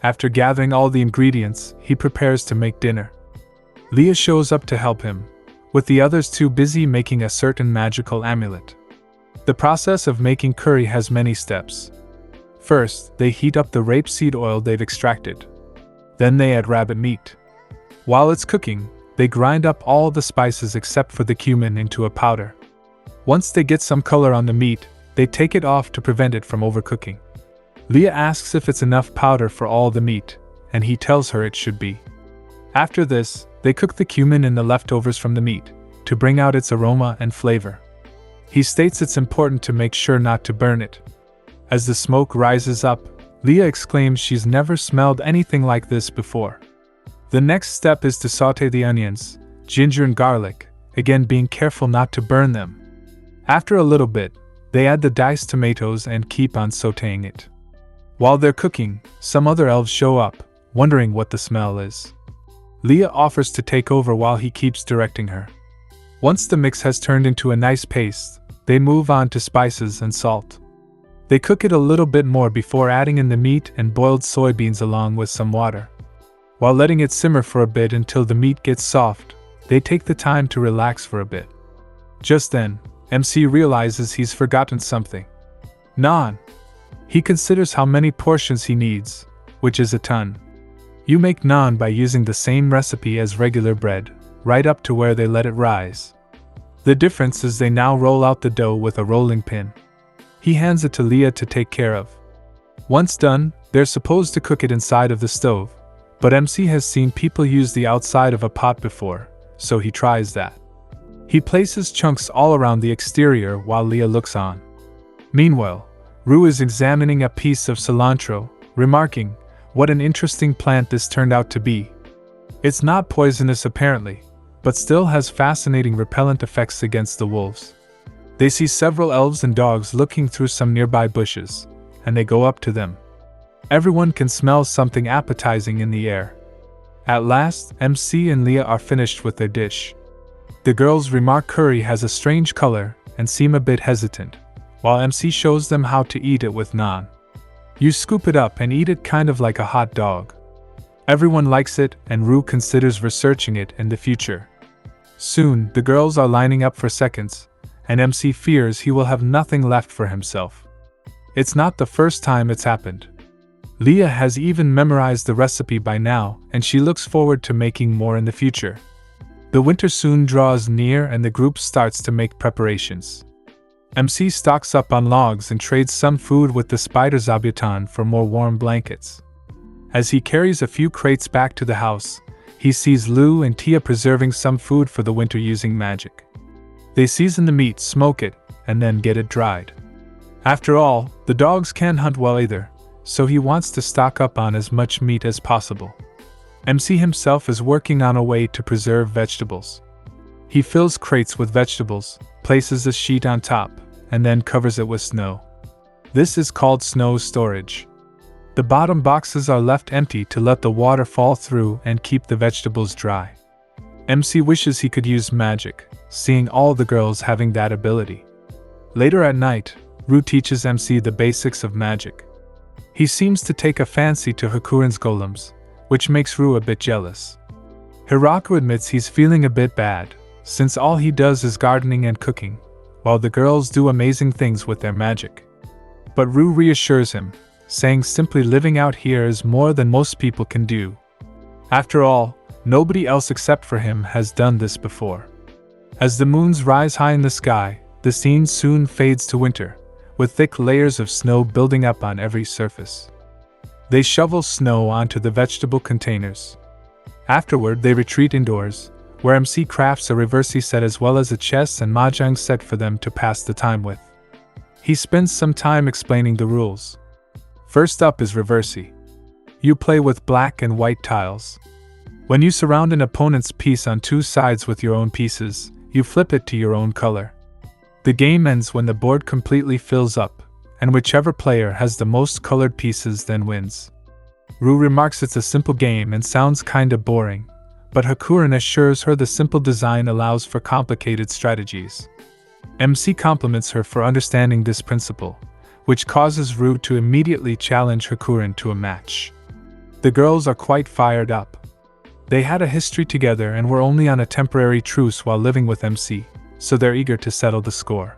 After gathering all the ingredients, he prepares to make dinner. Leah shows up to help him, with the others too busy making a certain magical amulet. The process of making curry has many steps. First, they heat up the rapeseed oil they've extracted. Then they add rabbit meat. While it's cooking, they grind up all the spices except for the cumin into a powder. Once they get some color on the meat, they take it off to prevent it from overcooking. Leah asks if it's enough powder for all the meat, and he tells her it should be. After this, they cook the cumin in the leftovers from the meat, to bring out its aroma and flavor. He states it's important to make sure not to burn it. As the smoke rises up, Leah exclaims she's never smelled anything like this before. The next step is to sauté the onions, ginger and garlic, again being careful not to burn them. After a little bit, they add the diced tomatoes and keep on sautéing it. While they're cooking, some other elves show up, wondering what the smell is. Leah offers to take over while he keeps directing her. Once the mix has turned into a nice paste, they move on to spices and salt. They cook it a little bit more before adding in the meat and boiled soybeans along with some water. While letting it simmer for a bit until the meat gets soft, they take the time to relax for a bit. Just then, MC realizes he's forgotten something. Naan. He considers how many portions he needs, which is a ton. You make naan by using the same recipe as regular bread, right up to where they let it rise. The difference is they now roll out the dough with a rolling pin. He hands it to Leah to take care of. Once done, they're supposed to cook it inside of the stove, but MC has seen people use the outside of a pot before, so he tries that. He places chunks all around the exterior while Leah looks on. Meanwhile, Rue is examining a piece of cilantro, remarking, "What an interesting plant this turned out to be. It's not poisonous apparently, but still has fascinating repellent effects against the wolves." They see several elves and dogs looking through some nearby bushes, and they go up to them. Everyone can smell something appetizing in the air. At last, MC and Leah are finished with their dish. The girls remark curry has a strange color and seem a bit hesitant, while MC shows them how to eat it with naan. You scoop it up and eat it kind of like a hot dog. Everyone likes it, and Rue considers researching it in the future. Soon, the girls are lining up for seconds, and MC fears he will have nothing left for himself. It's not the first time it's happened. Leah has even memorized the recipe by now, and she looks forward to making more in the future. The winter soon draws near and the group starts to make preparations. MC stocks up on logs and trades some food with the spider zabuton for more warm blankets. As he carries a few crates back to the house, he sees Lou and Tia preserving some food for the winter using magic. They season the meat, smoke it, and then get it dried. After all, the dogs can't hunt well either, so he wants to stock up on as much meat as possible. MC himself is working on a way to preserve vegetables. He fills crates with vegetables, places a sheet on top, and then covers it with snow. This is called snow storage. The bottom boxes are left empty to let the water fall through and keep the vegetables dry. MC wishes he could use magic, seeing all the girls having that ability. Later at night, Rue teaches MC the basics of magic. He seems to take a fancy to Hakuren's golems, which makes Rue a bit jealous. Hiraku admits he's feeling a bit bad, since all he does is gardening and cooking, while the girls do amazing things with their magic. But Rue reassures him, saying simply living out here is more than most people can do. After all, nobody else except for him has done this before. As the moons rise high in the sky, the scene soon fades to winter, with thick layers of snow building up on every surface. They shovel snow onto the vegetable containers. Afterward, they retreat indoors, where MC crafts a reversi set as well as a chess and mahjong set for them to pass the time with. He spends some time explaining the rules. First up is reversi. You play with black and white tiles. When you surround an opponent's piece on two sides with your own pieces, you flip it to your own color. The game ends when the board completely fills up, and whichever player has the most colored pieces then wins. Rue remarks it's a simple game and sounds kinda boring, but Hakuren assures her the simple design allows for complicated strategies. MC compliments her for understanding this principle, which causes Rue to immediately challenge Hakuren to a match. The girls are quite fired up. They had a history together and were only on a temporary truce while living with MC, so they're eager to settle the score.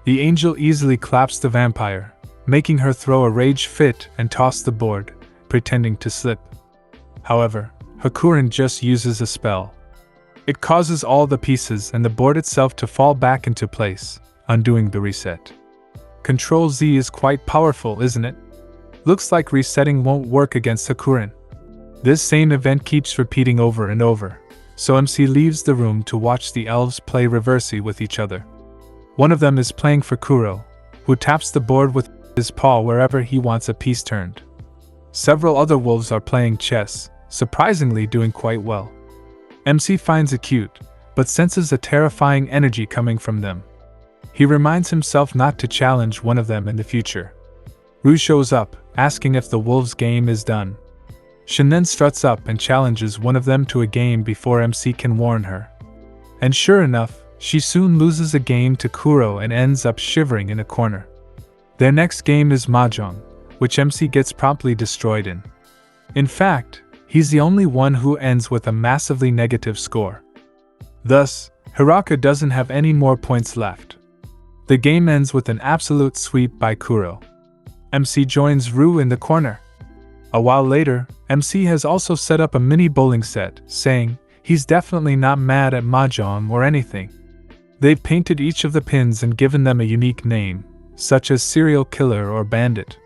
The angel easily claps the vampire, making her throw a rage fit and toss the board, pretending to slip. However, Hakuren just uses a spell. It causes all the pieces and the board itself to fall back into place, undoing the reset. Control Z is quite powerful, isn't it? Looks like resetting won't work against Hakuren. This same event keeps repeating over and over, so MC leaves the room to watch the elves play reversi with each other. One of them is playing for Kuro, who taps the board with his paw wherever he wants a piece turned. Several other wolves are playing chess, surprisingly doing quite well. MC finds it cute, but senses a terrifying energy coming from them. He reminds himself not to challenge one of them in the future. Rue shows up, asking if the wolves' game is done. Shin then struts up and challenges one of them to a game before MC can warn her. And sure enough, She soon loses a game to Kuro and ends up shivering in a corner. Their next game is Mahjong, which MC gets promptly destroyed in. In fact, he's the only one who ends with a massively negative score. Thus, Hiraka doesn't have any more points left. The game ends with an absolute sweep by Kuro. MC joins Rue in the corner. A while later, MC has also set up a mini bowling set, saying he's definitely not mad at Mahjong or anything. They've painted each of the pins and given them a unique name, such as serial killer or bandit.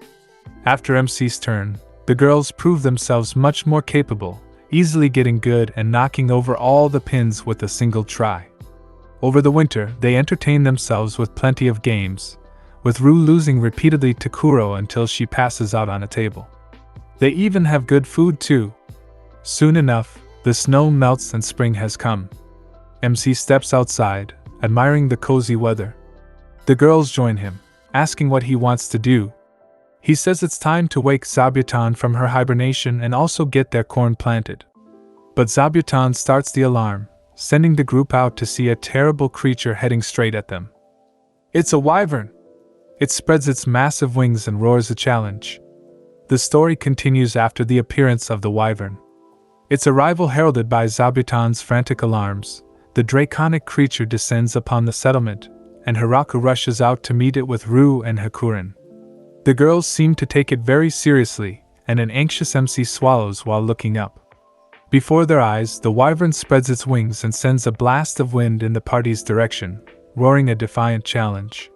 After MC's turn, the girls prove themselves much more capable, easily getting good and knocking over all the pins with a single try. Over the winter, they entertain themselves with plenty of games, with Rue losing repeatedly to Kuro until she passes out on a table. They even have good food too. Soon enough, the snow melts and spring has come. MC steps outside, admiring the cozy weather. The girls join him, asking what he wants to do. He says it's time to wake Zabuton from her hibernation and also get their corn planted. But Zabuton starts the alarm, sending the group out to see a terrible creature heading straight at them. It's a wyvern! It spreads its massive wings and roars a challenge. The story continues after the appearance of the wyvern. Its arrival heralded by Zabuton's frantic alarms, the draconic creature descends upon the settlement, and Hiraka rushes out to meet it with Rue and Hakurin. The girls seem to take it very seriously, and an anxious MC swallows while looking up. Before their eyes, the wyvern spreads its wings and sends a blast of wind in the party's direction, roaring a defiant challenge.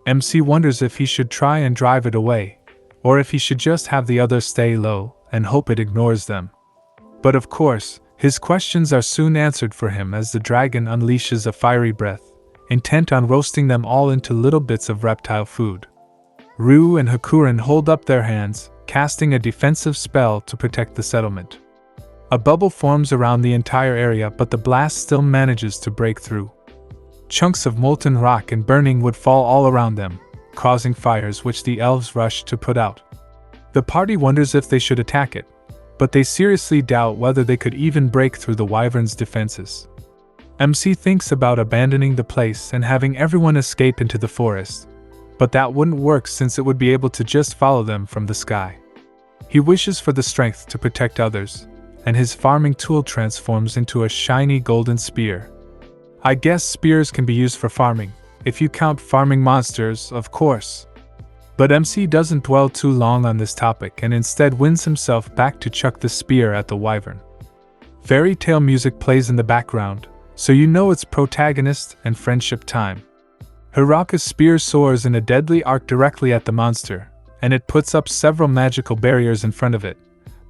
MC wonders if he should try and drive it away, or if he should just have the others stay low and hope it ignores them. But of course, his questions are soon answered for him as the dragon unleashes a fiery breath, intent on roasting them all into little bits of reptile food. Rue and Hakurin hold up their hands, casting a defensive spell to protect the settlement. A bubble forms around the entire area, but the blast still manages to break through. Chunks of molten rock and burning wood fall all around them, causing fires which the elves rush to put out. The party wonders if they should attack it, but they seriously doubt whether they could even break through the wyvern's defenses. MC thinks about abandoning the place and having everyone escape into the forest, but that wouldn't work since it would be able to just follow them from the sky. He wishes for the strength to protect others, and his farming tool transforms into a shiny golden spear. I guess spears can be used for farming, if you count farming monsters, of course. But MC doesn't dwell too long on this topic and instead wins himself back to chuck the spear at the wyvern. Fairy tale music plays in the background, so you know it's protagonist and friendship time. Hiraka's spear soars in a deadly arc directly at the monster, and it puts up several magical barriers in front of it.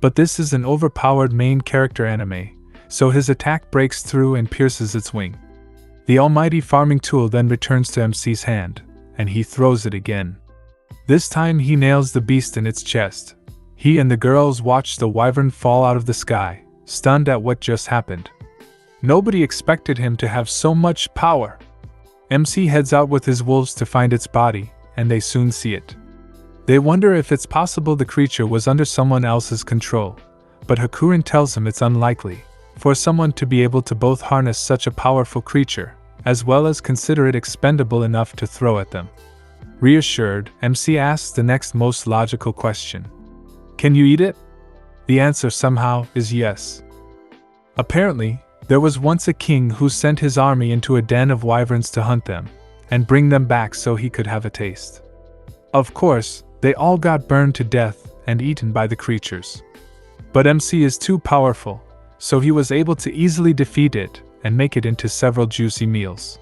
But this is an overpowered main character anime, so his attack breaks through and pierces its wing. The almighty farming tool then returns to MC's hand, and he throws it again. This time he nails the beast in its chest. He and the girls watch the wyvern fall out of the sky, stunned at what just happened. Nobody expected him to have so much power. MC heads out with his wolves to find its body, and they soon see it. They wonder if it's possible the creature was under someone else's control, but Hakurin tells him it's unlikely for someone to be able to both harness such a powerful creature, as well as consider it expendable enough to throw at them. Reassured, MC asks the next most logical question. Can you eat it? The answer somehow is yes. Apparently, there was once a king who sent his army into a den of wyverns to hunt them, and bring them back so he could have a taste. Of course, they all got burned to death and eaten by the creatures. But MC is too powerful, so he was able to easily defeat it and make it into several juicy meals.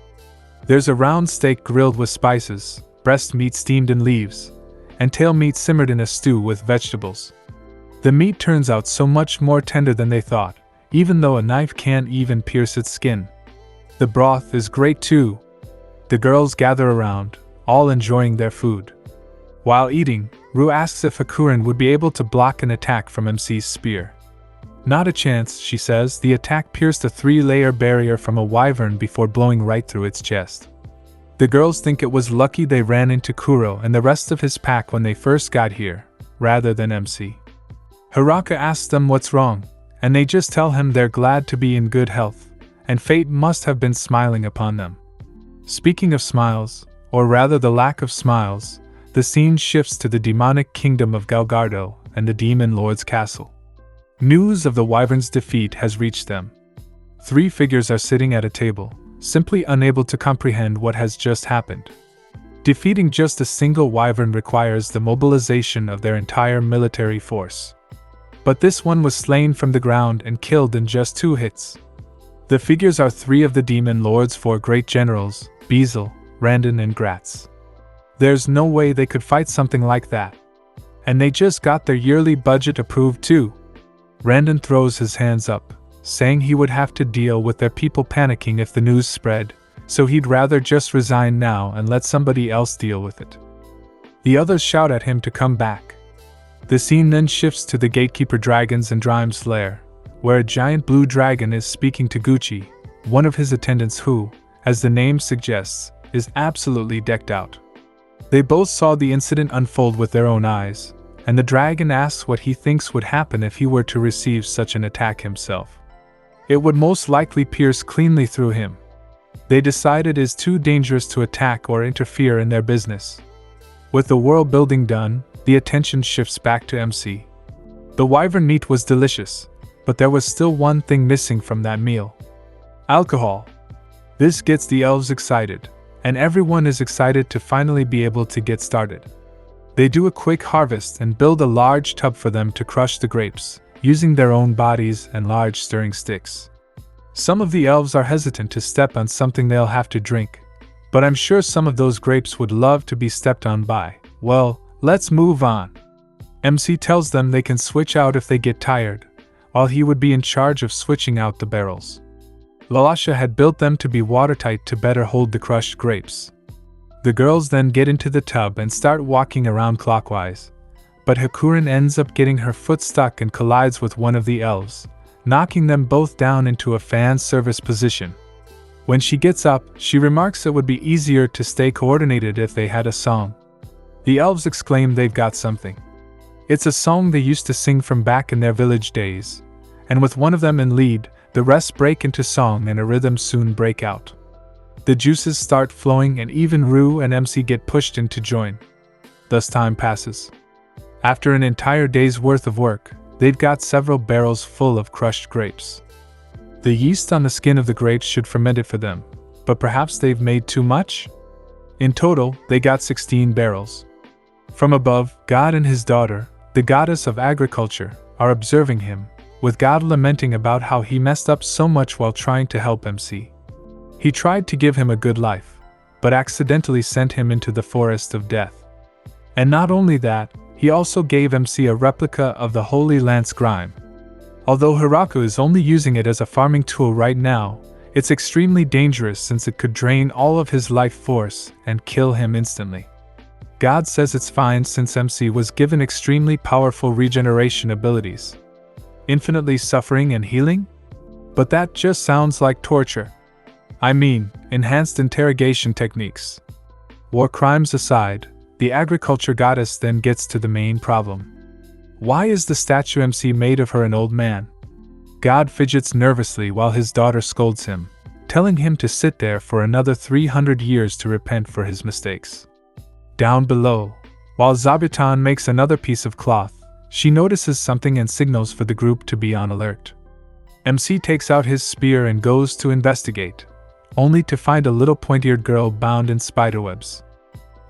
There's a round steak grilled with spices, breast meat steamed in leaves, and tail meat simmered in a stew with vegetables. The meat turns out so much more tender than they thought, even though a knife can't even pierce its skin. The broth is great too. The girls gather around, all enjoying their food. While eating, Rue asks if Hakurin would be able to block an attack from MC's spear. Not a chance, she says. The attack pierced a 3-layer barrier from a wyvern before blowing right through its chest. The girls think it was lucky they ran into Kuro and the rest of his pack when they first got here, rather than MC. Hiraka asks them what's wrong, and they just tell him they're glad to be in good health, and fate must have been smiling upon them. Speaking of smiles, or rather the lack of smiles, the scene shifts to the demonic kingdom of Galgardo and the demon lord's castle. News of the wyvern's defeat has reached them. 3 figures are sitting at a table, simply unable to comprehend what has just happened. Defeating just a single wyvern requires the mobilization of their entire military force. But this one was slain from the ground and killed in just 2 hits. The figures are 3 of the demon lord's 4 great generals, Bezel, Randon and Gratz. There's no way they could fight something like that. And they just got their yearly budget approved too. Randon throws his hands up, saying he would have to deal with their people panicking if the news spread, so he'd rather just resign now and let somebody else deal with it. The others shout at him to come back. The scene then shifts to the gatekeeper dragons and Drime's lair, where a giant blue dragon is speaking to Gucci, one of his attendants who, as the name suggests, is absolutely decked out. They both saw the incident unfold with their own eyes, and the dragon asks what he thinks would happen if he were to receive such an attack himself. It would most likely pierce cleanly through him. They decide it is too dangerous to attack or interfere in their business. With the world building done, the attention shifts back to MC. The wyvern meat was delicious, but there was still one thing missing from that meal: alcohol. This gets the elves excited, and everyone is excited to finally be able to get started. They do a quick harvest and build a large tub for them to crush the grapes, using their own bodies and large stirring sticks. Some of the elves are hesitant to step on something they'll have to drink, but I'm sure some of those grapes would love to be stepped on by. Well, let's move on. MC tells them they can switch out if they get tired, while he would be in charge of switching out the barrels. Lalasha had built them to be watertight to better hold the crushed grapes. The girls then get into the tub and start walking around clockwise, but Hakurin ends up getting her foot stuck and collides with one of the elves, knocking them both down into a fan service position. When she gets up, she remarks it would be easier to stay coordinated if they had a song. The elves exclaim they've got something. It's a song they used to sing from back in their village days, and with one of them in lead, the rest break into song and a rhythm soon break out. The juices start flowing and even Rue and MC get pushed in to join. Thus time passes. After an entire day's worth of work, they've got several barrels full of crushed grapes. The yeast on the skin of the grapes should ferment it for them, but perhaps they've made too much? In total, they got 16 barrels. From above, God and his daughter, the goddess of agriculture, are observing him, with God lamenting about how he messed up so much while trying to help MC. He tried to give him a good life, but accidentally sent him into the forest of death. And not only that, he also gave MC a replica of the Holy Lance Grime. Although Hiraku is only using it as a farming tool right now, it's extremely dangerous since it could drain all of his life force and kill him instantly. God says it's fine since MC was given extremely powerful regeneration abilities. Infinitely suffering and healing? But that just sounds like torture. I mean, enhanced interrogation techniques. War crimes aside, the agriculture goddess then gets to the main problem. Why is the statue MC made of her an old man? God fidgets nervously while his daughter scolds him, telling him to sit there for another 300 years to repent for his mistakes. Down below, while Zabuton makes another piece of cloth, she notices something and signals for the group to be on alert. MC takes out his spear and goes to investigate, only to find a little pointy-eared girl bound in spiderwebs.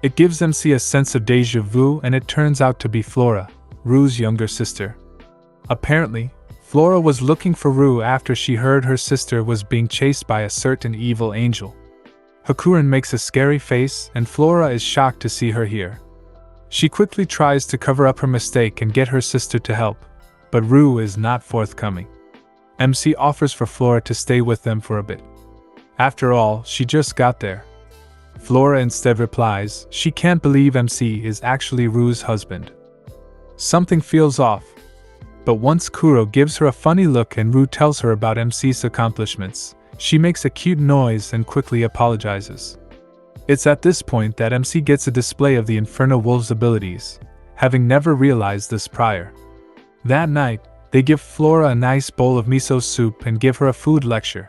It gives MC a sense of déjà vu and it turns out to be Flora, Rue's younger sister. Apparently, Flora was looking for Rue after she heard her sister was being chased by a certain evil angel. Hakurin makes a scary face and Flora is shocked to see her here. She quickly tries to cover up her mistake and get her sister to help, but Rue is not forthcoming. MC offers for Flora to stay with them for a bit. After all, she just got there. Flora instead replies she can't believe MC is actually Rue's husband. Something feels off. But once Kuro gives her a funny look and Rue tells her about MC's accomplishments, she makes a cute noise and quickly apologizes. It's at this point that MC gets a display of the Inferno Wolf's abilities, having never realized this prior. That night, they give Flora a nice bowl of miso soup and give her a food lecture.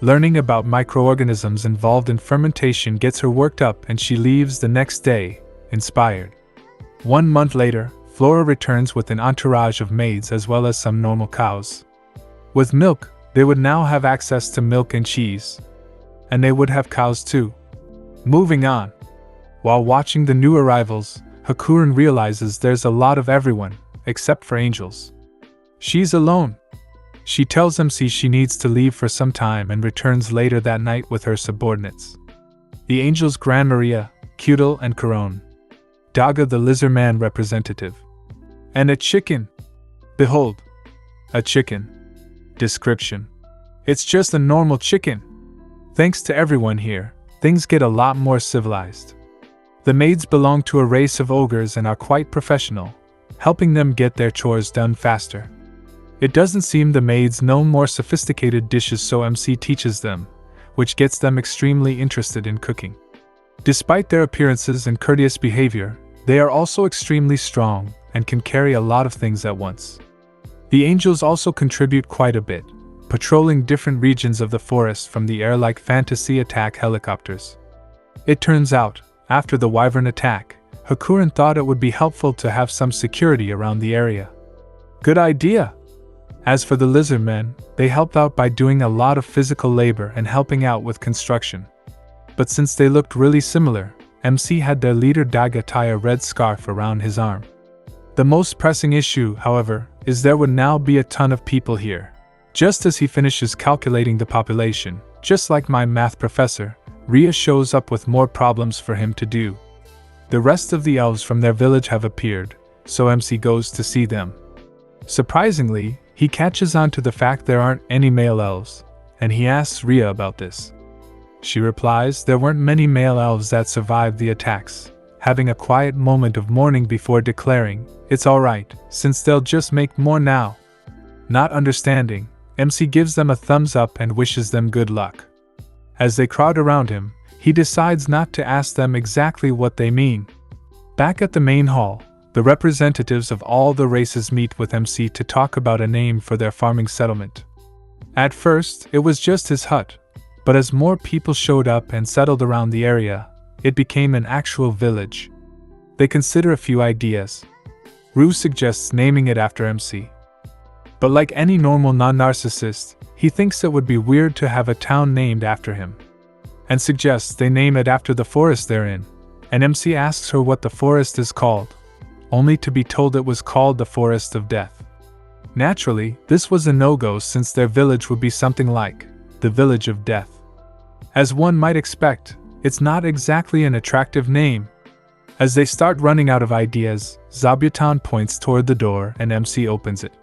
Learning about microorganisms involved in fermentation gets her worked up and she leaves the next day, inspired. 1 month later, Flora returns with an entourage of maids as well as some normal cows. With milk, they would now have access to milk and cheese. And they would have cows too. Moving on. While watching the new arrivals, Hakurin realizes there's a lot of everyone, except for angels. She's alone. She tells MC she needs to leave for some time and returns later that night with her subordinates. The angels Gran Maria, Cudel and Corone. Daga the lizardman representative. And a chicken. Behold. A chicken. Description. It's just a normal chicken. Thanks to everyone here, things get a lot more civilized. The maids belong to a race of ogres and are quite professional, helping them get their chores done faster. It doesn't seem the maids know more sophisticated dishes, so MC teaches them, which gets them extremely interested in cooking. Despite their appearances and courteous behavior, they are also extremely strong and can carry a lot of things at once. The angels also contribute quite a bit, patrolling different regions of the forest from the air like fantasy attack helicopters. It turns out, after the wyvern attack, Hakurin thought it would be helpful to have some security around the area. Good idea! As for the lizardmen, they help out by doing a lot of physical labor and helping out with construction. But since they looked really similar, MC had their leader Daga tie a red scarf around his arm. The most pressing issue, however, is there would now be a ton of people here. Just as he finishes calculating the population, just like my math professor, Rhea shows up with more problems for him to do. The rest of the elves from their village have appeared, so MC goes to see them. Surprisingly, he catches on to the fact there aren't any male elves, and he asks Rhea about this. She replies there weren't many male elves that survived the attacks, having a quiet moment of mourning before declaring, "It's alright, since they'll just make more now." Not understanding, MC gives them a thumbs up and wishes them good luck. As they crowd around him, he decides not to ask them exactly what they mean. Back at the main hall, the representatives of all the races meet with MC to talk about a name for their farming settlement. At first, it was just his hut, but as more people showed up and settled around the area, it became an actual village. They consider a few ideas. Rue suggests naming it after MC. But like any normal non-narcissist, he thinks it would be weird to have a town named after him, and suggests they name it after the forest they're in, and MC asks her what the forest is called, only to be told it was called the Forest of Death. Naturally, this was a no-go since their village would be something like the Village of Death. As one might expect, it's not exactly an attractive name. As they start running out of ideas, Zabuton points toward the door and MC opens it.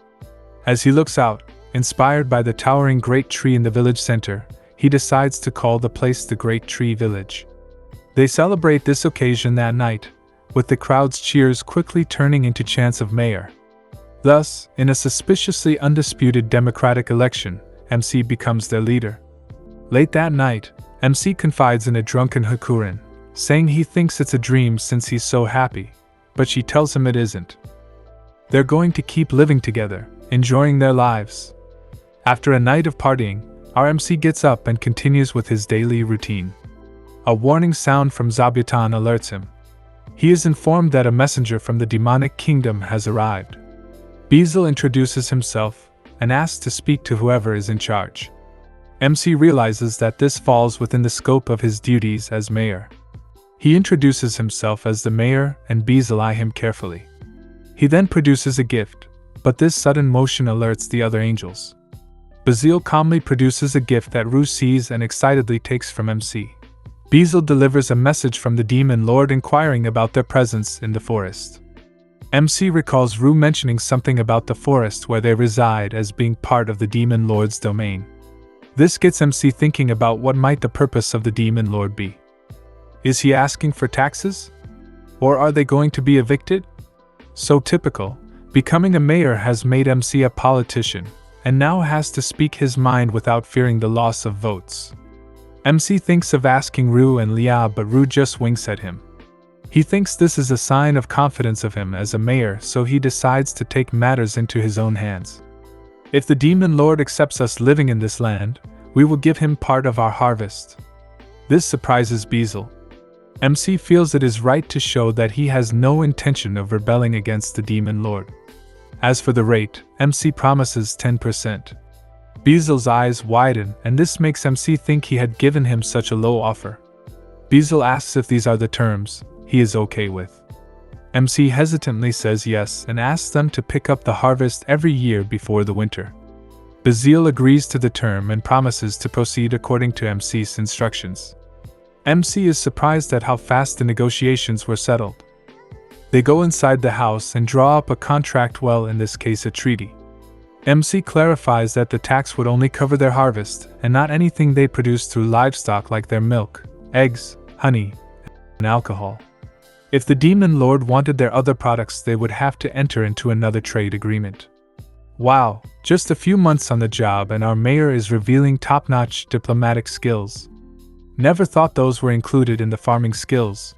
As he looks out, inspired by the towering great tree in the village center, he decides to call the place the Great Tree Village. They celebrate this occasion that night, with the crowd's cheers quickly turning into chants of mayor. Thus, in a suspiciously undisputed democratic election, MC becomes their leader. Late that night, MC confides in a drunken Hakurin, saying he thinks it's a dream since he's so happy, but she tells him it isn't. They're going to keep living together, enjoying their lives. After a night of partying, our MC gets up and continues with his daily routine. A warning sound from Zabuton alerts him. He is informed that a messenger from the demonic kingdom has arrived. Beazle introduces himself and asks to speak to whoever is in charge. MC realizes that this falls within the scope of his duties as mayor. He introduces himself as the mayor and Beazle eye him carefully. He then produces a gift, but this sudden motion alerts the other angels. Bazile calmly produces a gift that Rue sees and excitedly takes from MC. Beazle delivers a message from the demon lord inquiring about their presence in the forest. MC recalls Rue mentioning something about the forest where they reside as being part of the demon lord's domain. This gets MC thinking about what might the purpose of the demon lord be. Is he asking for taxes? Or are they going to be evicted? So typical, becoming a mayor has made MC a politician, and now has to speak his mind without fearing the loss of votes. MC thinks of asking Rue and Lia, but Rue just winks at him. He thinks this is a sign of confidence of him as a mayor, so he decides to take matters into his own hands. If the demon lord accepts us living in this land, we will give him part of our harvest. This surprises Beezle. MC feels it is right to show that he has no intention of rebelling against the Demon Lord. As for the rate, MC promises 10%. Beezle's eyes widen, and this makes MC think he had given him such a low offer. Beezle asks if these are the terms he is okay with. MC hesitantly says yes and asks them to pick up the harvest every year before the winter. Beezle agrees to the term and promises to proceed according to MC's instructions. MC is surprised at how fast the negotiations were settled. They go inside the house and draw up a contract, well, in this case a treaty. MC clarifies that the tax would only cover their harvest and not anything they produce through livestock like their milk, eggs, honey, and alcohol. If the Demon Lord wanted their other products, they would have to enter into another trade agreement. Wow, just a few months on the job and our mayor is revealing top-notch diplomatic skills. Never thought those were included in the farming skills.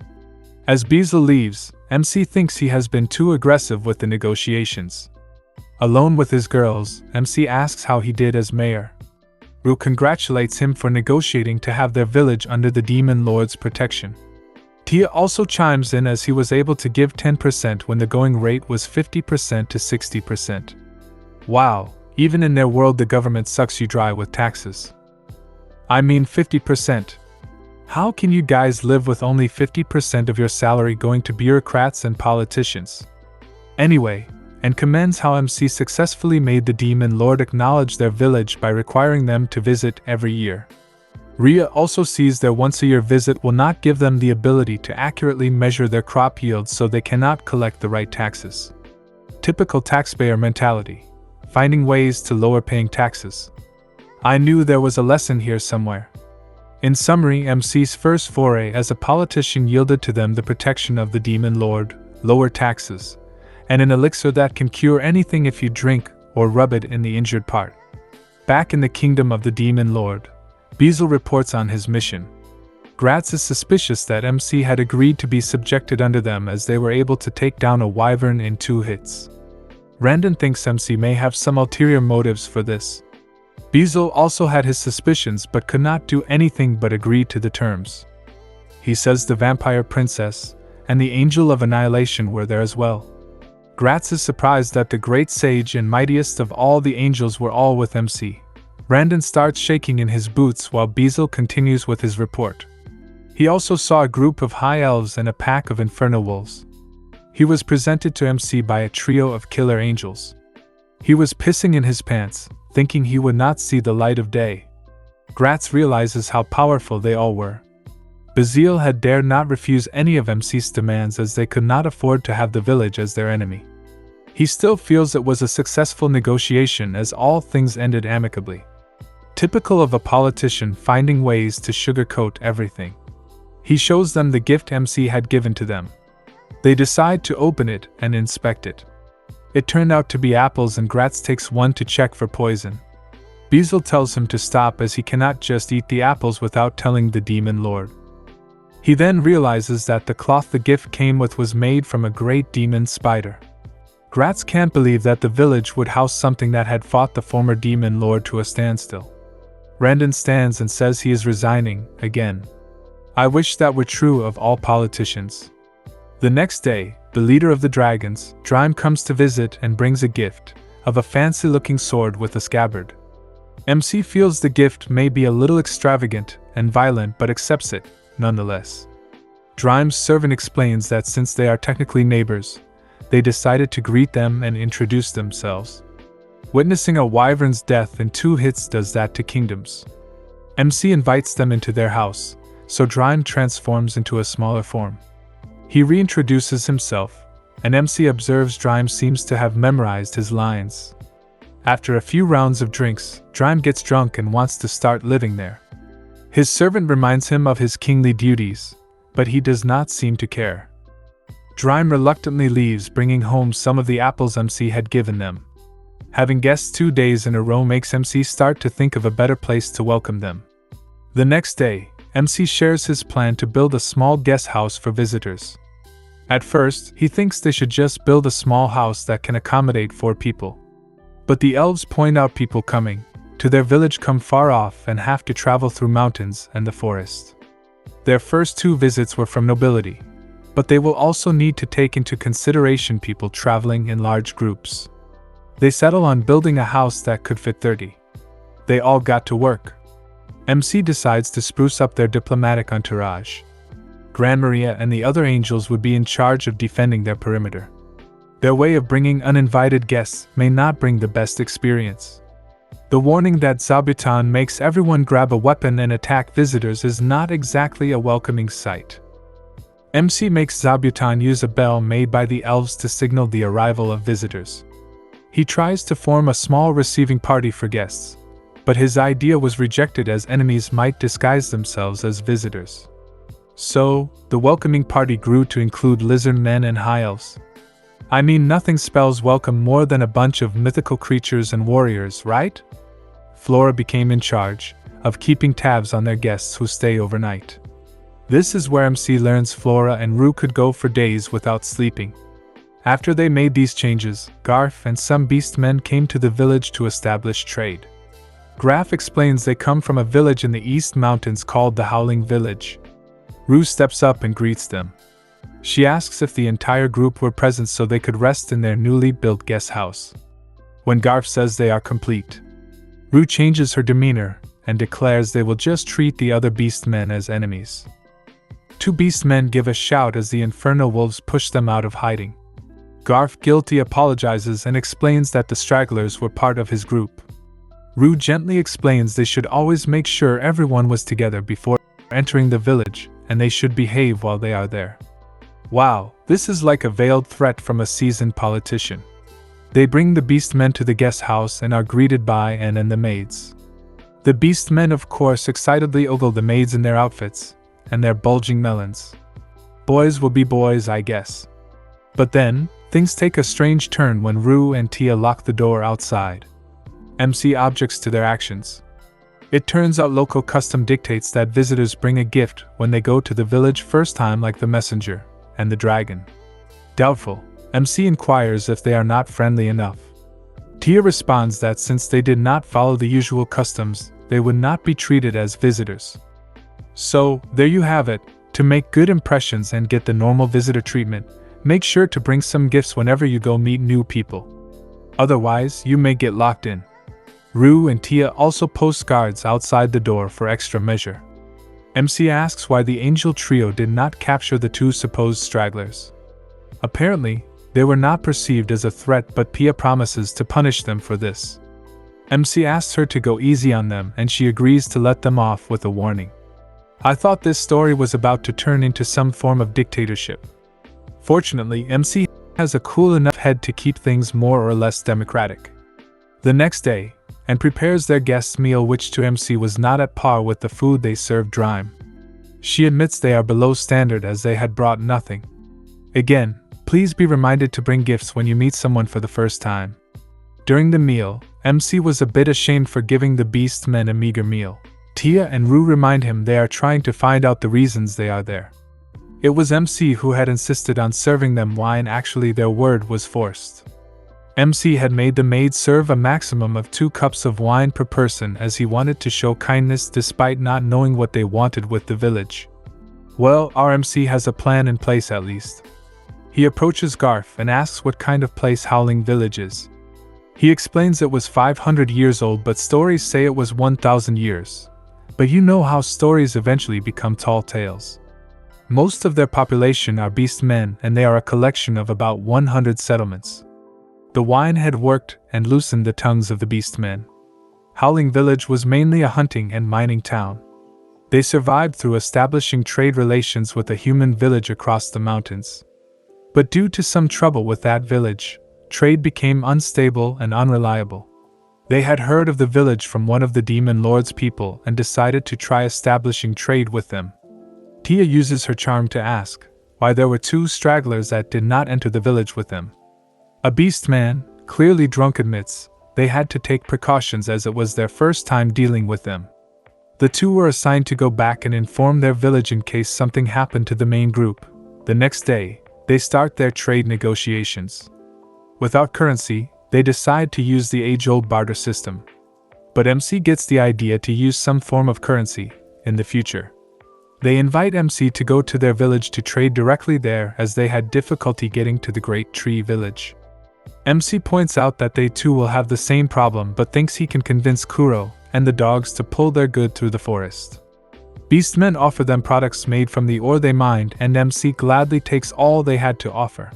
As Beezle leaves, MC thinks he has been too aggressive with the negotiations. Alone with his girls, MC asks how he did as mayor. Rue congratulates him for negotiating to have their village under the Demon Lord's protection. Tia also chimes in as he was able to give 10% when the going rate was 50% to 60%. Wow, even in their world the government sucks you dry with taxes. I mean 50%. How can you guys live with only 50% of your salary going to bureaucrats and politicians? Anyway, and commends how MC successfully made the Demon Lord acknowledge their village by requiring them to visit every year. Rhea also sees their once-a-year visit will not give them the ability to accurately measure their crop yields, so they cannot collect the right taxes. Typical taxpayer mentality, finding ways to lower paying taxes. I knew there was a lesson here somewhere. In summary, MC's first foray as a politician yielded to them the protection of the Demon Lord, lower taxes, and an elixir that can cure anything if you drink or rub it in the injured part. Back in the kingdom of the Demon Lord, Beezle reports on his mission. Gratz is suspicious that MC had agreed to be subjected under them as they were able to take down a wyvern in 2 hits. Randon thinks MC may have some ulterior motives for this. Beezle also had his suspicions but could not do anything but agree to the terms. He says the vampire princess and the angel of annihilation were there as well. Gratz is surprised that the great sage and mightiest of all the angels were all with MC. Randon starts shaking in his boots while Beezle continues with his report. He also saw a group of high elves and a pack of inferno wolves. He was presented to MC by a trio of killer angels. He was pissing in his pants, thinking he would not see the light of day. Gratz realizes how powerful they all were. Beezle had dared not refuse any of MC's demands as they could not afford to have the village as their enemy. He still feels it was a successful negotiation as all things ended amicably. Typical of a politician finding ways to sugarcoat everything. He shows them the gift MC had given to them. They decide to open it and inspect it. It turned out to be apples and Gratz takes one to check for poison. Beezle tells him to stop as he cannot just eat the apples without telling the Demon Lord. He then realizes that the cloth the gift came with was made from a great demon spider. Gratz can't believe that the village would house something that had fought the former Demon Lord to a standstill. Randon stands and says he is resigning, again. I wish that were true of all politicians. The next day, the leader of the dragons, Drime, comes to visit and brings a gift of a fancy-looking sword with a scabbard. MC feels the gift may be a little extravagant and violent but accepts it, nonetheless. Drime's servant explains that since they are technically neighbors, they decided to greet them and introduce themselves. Witnessing a wyvern's death in 2 hits does that to kingdoms. MC invites them into their house, so Drime transforms into a smaller form. He reintroduces himself, and MC observes Drime seems to have memorized his lines. After a few rounds of drinks, Drime gets drunk and wants to start living there. His servant reminds him of his kingly duties, but he does not seem to care. Drime reluctantly leaves, bringing home some of the apples MC had given them. Having guests 2 days in a row makes MC start to think of a better place to welcome them. The next day, MC shares his plan to build a small guest house for visitors. At first, he thinks they should just build a small house that can accommodate 4 people. But the elves point out people coming to their village come far off and have to travel through mountains and the forest. Their first 2 visits were from nobility, but they will also need to take into consideration people traveling in large groups. They settle on building a house that could fit 30. They all got to work. MC decides to spruce up their diplomatic entourage. Gran Maria and the other angels would be in charge of defending their perimeter. Their way of bringing uninvited guests may not bring the best experience. The warning that Zabuton makes everyone grab a weapon and attack visitors is not exactly a welcoming sight. MC makes Zabuton use a bell made by the elves to signal the arrival of visitors. He tries to form a small receiving party for guests, but his idea was rejected as enemies might disguise themselves as visitors. So, the welcoming party grew to include lizard men and high elves. I mean, nothing spells welcome more than a bunch of mythical creatures and warriors, right? Flora became in charge of keeping tabs on their guests who stay overnight. This is where MC learns Flora and Rue could go for days without sleeping. After they made these changes, Garf and some beastmen came to the village to establish trade. Graf explains they come from a village in the East Mountains called the Howling Village. Rue steps up and greets them. She asks if the entire group were present so they could rest in their newly built guest house. When Garf says they are complete, Rue changes her demeanor and declares they will just treat the other beastmen as enemies. 2 beastmen give a shout as the infernal wolves push them out of hiding. Garf guilty apologizes and explains that the stragglers were part of his group. Rue gently explains they should always make sure everyone was together before entering the village, and they should behave while they are there. Wow, this is like a veiled threat from a seasoned politician. They bring the beastmen to the guest house and are greeted by Anne and the maids. The beastmen of course excitedly ogle the maids in their outfits and their bulging melons. Boys will be boys, I guess. But then, things take a strange turn when Rue and Tia lock the door outside. MC objects to their actions. It turns out local custom dictates that visitors bring a gift when they go to the village first time, like the messenger and the dragon. Doubtful, MC inquires if they are not friendly enough. Tia responds that since they did not follow the usual customs, they would not be treated as visitors. So, there you have it. To make good impressions and get the normal visitor treatment, make sure to bring some gifts whenever you go meet new people. Otherwise, you may get locked in. Rue and Tia also post guards outside the door for extra measure. MC asks why the angel trio did not capture the 2 supposed stragglers. Apparently, they were not perceived as a threat, but Pia promises to punish them for this. MC asks her to go easy on them and she agrees to let them off with a warning. I thought this story was about to turn into some form of dictatorship. Fortunately, MC has a cool enough head to keep things more or less democratic. The next day, and prepares their guests' meal, which to MC was not at par with the food they served Drime. She admits they are below standard as they had brought nothing. Again, please be reminded to bring gifts when you meet someone for the first time. During the meal, MC was a bit ashamed for giving the beastmen a meager meal. Tia and Rue remind him they are trying to find out the reasons they are there. It was MC who had insisted on serving them wine, actually their word was forced. MC had made the maid serve a maximum of 2 cups of wine per person as he wanted to show kindness despite not knowing what they wanted with the village. Well, our MC has a plan in place at least. He approaches Garf and asks what kind of place Howling Village is. He explains it was 500 years old, but stories say it was 1,000 years. But you know how stories eventually become tall tales. Most of their population are beastmen and they are a collection of about 100 settlements. The wine had worked and loosened the tongues of the beastmen. Howling Village was mainly a hunting and mining town. They survived through establishing trade relations with a human village across the mountains. But due to some trouble with that village, trade became unstable and unreliable. They had heard of the village from one of the demon lord's people and decided to try establishing trade with them. Tia uses her charm to ask why there were 2 stragglers that did not enter the village with them. A beastman, clearly drunk, admits they had to take precautions as it was their first time dealing with them. The 2 were assigned to go back and inform their village in case something happened to the main group. The next day, they start their trade negotiations. Without currency, they decide to use the age-old barter system. But MC gets the idea to use some form of currency in the future. They invite MC to go to their village to trade directly there as they had difficulty getting to the Great Tree Village. MC points out that they too will have the same problem but thinks he can convince Kuro and the dogs to pull their good through the forest. Beastmen offer them products made from the ore they mined and MC gladly takes all they had to offer.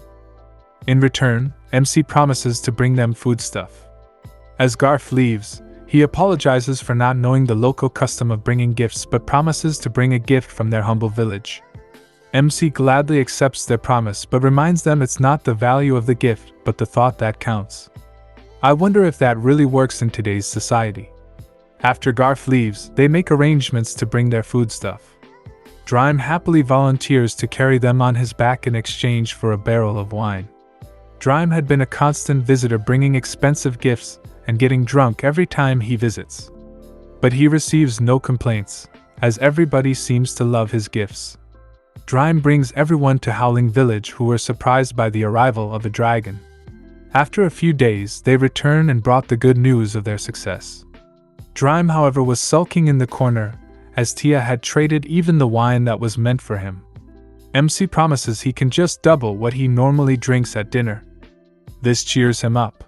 In return, MC promises to bring them foodstuff. As Garf leaves, he apologizes for not knowing the local custom of bringing gifts but promises to bring a gift from their humble village. MC gladly accepts their promise but reminds them it's not the value of the gift but the thought that counts. I wonder if that really works in today's society. After Garf leaves, they make arrangements to bring their foodstuff. Drime happily volunteers to carry them on his back in exchange for a barrel of wine. Drime had been a constant visitor bringing expensive gifts and getting drunk every time he visits. But he receives no complaints, as everybody seems to love his gifts. Drime brings everyone to Howling Village who were surprised by the arrival of a dragon. After a few days, they return and brought the good news of their success. Drime, however, was sulking in the corner, as Tia had traded even the wine that was meant for him. MC promises he can just double what he normally drinks at dinner. This cheers him up.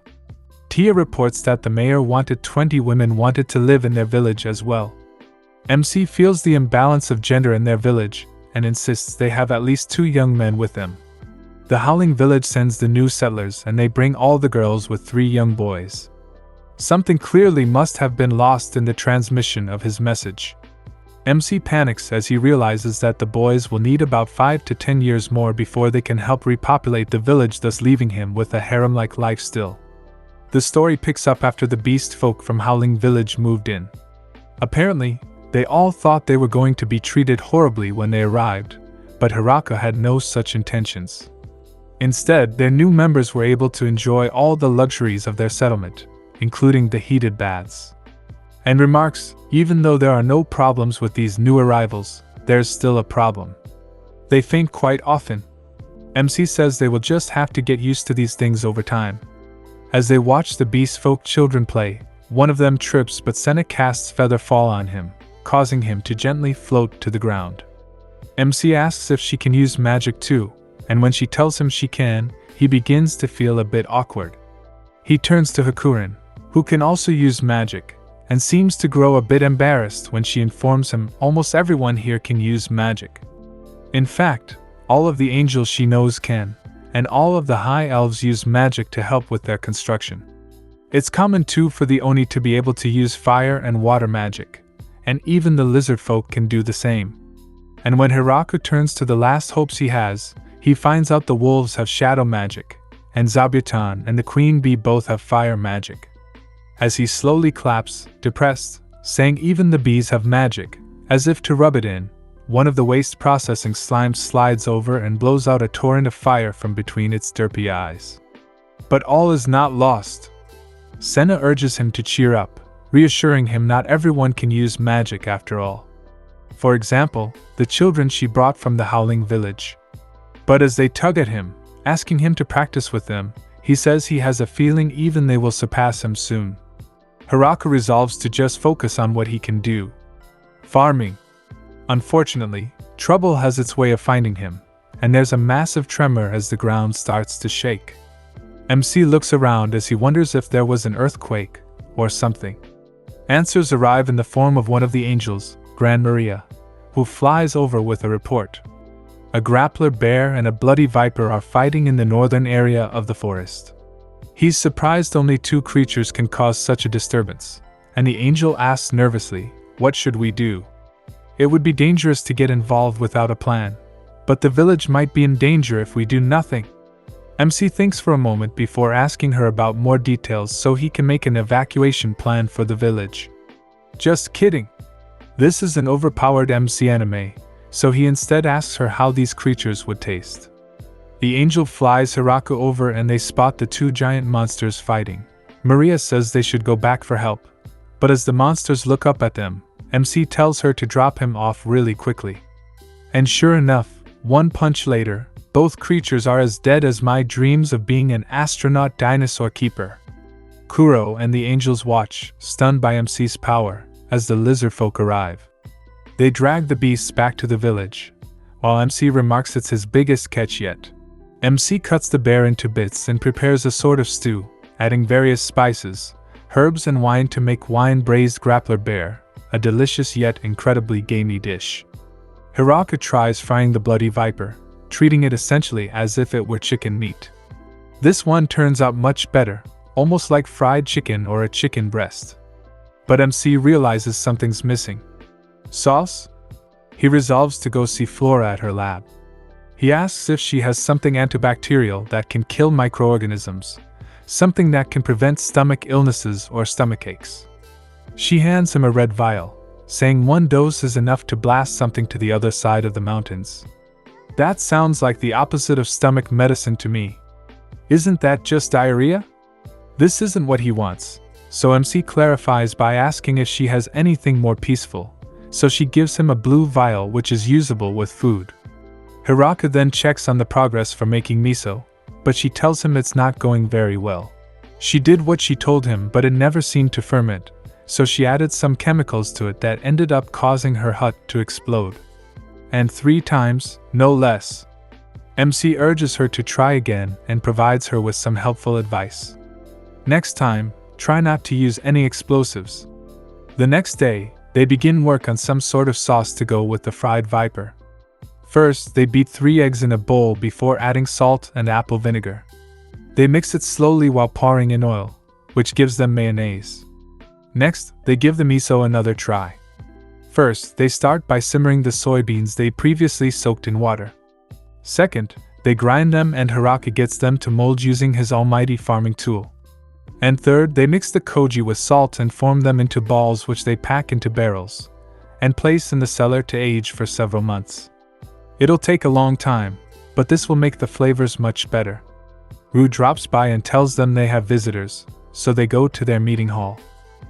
Tia reports that the mayor wanted 20 women wanted to live in their village as well. MC feels the imbalance of gender in their village and insists they have at least 2 young men with them. The Howling Village sends the new settlers and they bring all the girls with 3 young boys. Something clearly must have been lost in the transmission of his message. MC panics as he realizes that the boys will need about 5 to 10 years more before they can help repopulate the village, thus leaving him with a harem-like life still. The story picks up after the beast folk from Howling Village moved in. Apparently, they all thought they were going to be treated horribly when they arrived, but Hiraka had no such intentions. Instead, their new members were able to enjoy all the luxuries of their settlement, including the heated baths. And remarks, even though there are no problems with these new arrivals, there's still a problem. They faint quite often. MC says they will just have to get used to these things over time. As they watch the beast folk children play, one of them trips but Senna casts feather fall on him, causing him to gently float to the ground. MC asks if she can use magic too, and when she tells him she can, he begins to feel a bit awkward. He turns to Hakurin, who can also use magic, and seems to grow a bit embarrassed when she informs him almost everyone here can use magic. In fact, all of the angels she knows can, and all of the high elves use magic to help with their construction. It's common too for the Oni to be able to use fire and water magic, and even the lizard folk can do the same. And when Hiraku turns to the last hopes he has, he finds out the wolves have shadow magic, and Zabuton and the queen bee both have fire magic. As he slowly claps, depressed, saying even the bees have magic, as if to rub it in, one of the waste processing slimes slides over and blows out a torrent of fire from between its derpy eyes. But all is not lost. Senna urges him to cheer up, reassuring him not everyone can use magic after all. For example, the children she brought from the Howling Village. But as they tug at him, asking him to practice with them, he says he has a feeling even they will surpass him soon. Hiraka resolves to just focus on what he can do. Farming. Unfortunately, trouble has its way of finding him, and there's a massive tremor as the ground starts to shake. MC looks around as he wonders if there was an earthquake, or something. Answers arrive in the form of one of the angels, Gran Maria, who flies over with a report. A grappler bear and a bloody viper are fighting in the northern area of the forest. He's surprised only 2 creatures can cause such a disturbance, and the angel asks nervously, "What should we do?" It would be dangerous to get involved without a plan, but the village might be in danger if we do nothing. MC thinks for a moment before asking her about more details so he can make an evacuation plan for the village. Just kidding. This is an overpowered MC anime, so he instead asks her how these creatures would taste. The angel flies Hiraku over and they spot the 2 giant monsters fighting. Maria says they should go back for help, but as the monsters look up at them, MC tells her to drop him off really quickly. And sure enough, 1 punch later, both creatures are as dead as my dreams of being an astronaut dinosaur keeper. Kuro and the angels watch, stunned by MC's power, as the lizard folk arrive. They drag the beasts back to the village, while MC remarks it's his biggest catch yet. MC cuts the bear into bits and prepares a sort of stew, adding various spices, herbs and wine to make wine-braised grappler bear, a delicious yet incredibly gamey dish. Hiraku tries frying the bloody viper, treating it essentially as if it were chicken meat. This one turns out much better, almost like fried chicken or a chicken breast. But MC realizes something's missing. Sauce? He resolves to go see Flora at her lab. He asks if she has something antibacterial that can kill microorganisms, something that can prevent stomach illnesses or stomachaches. She hands him a red vial, saying 1 dose is enough to blast something to the other side of the mountains. That sounds like the opposite of stomach medicine to me. Isn't that just diarrhea? This isn't what he wants, so MC clarifies by asking if she has anything more peaceful, so she gives him a blue vial which is usable with food. Hiraku then checks on the progress for making miso, but she tells him it's not going very well. She did what she told him, but it never seemed to ferment, so she added some chemicals to it that ended up causing her hut to explode. And 3 times, no less. MC urges her to try again and provides her with some helpful advice. Next time, try not to use any explosives. The next day, they begin work on some sort of sauce to go with the fried viper. First, they beat 3 eggs in a bowl before adding salt and apple vinegar. They mix it slowly while pouring in oil, which gives them mayonnaise. Next, they give the miso another try. First, they start by simmering the soybeans they previously soaked in water. Second, they grind them and Hiraku gets them to mold using his almighty farming tool. And third, they mix the koji with salt and form them into balls which they pack into barrels and place in the cellar to age for several months. It'll take a long time, but this will make the flavors much better. Rue drops by and tells them they have visitors, so they go to their meeting hall.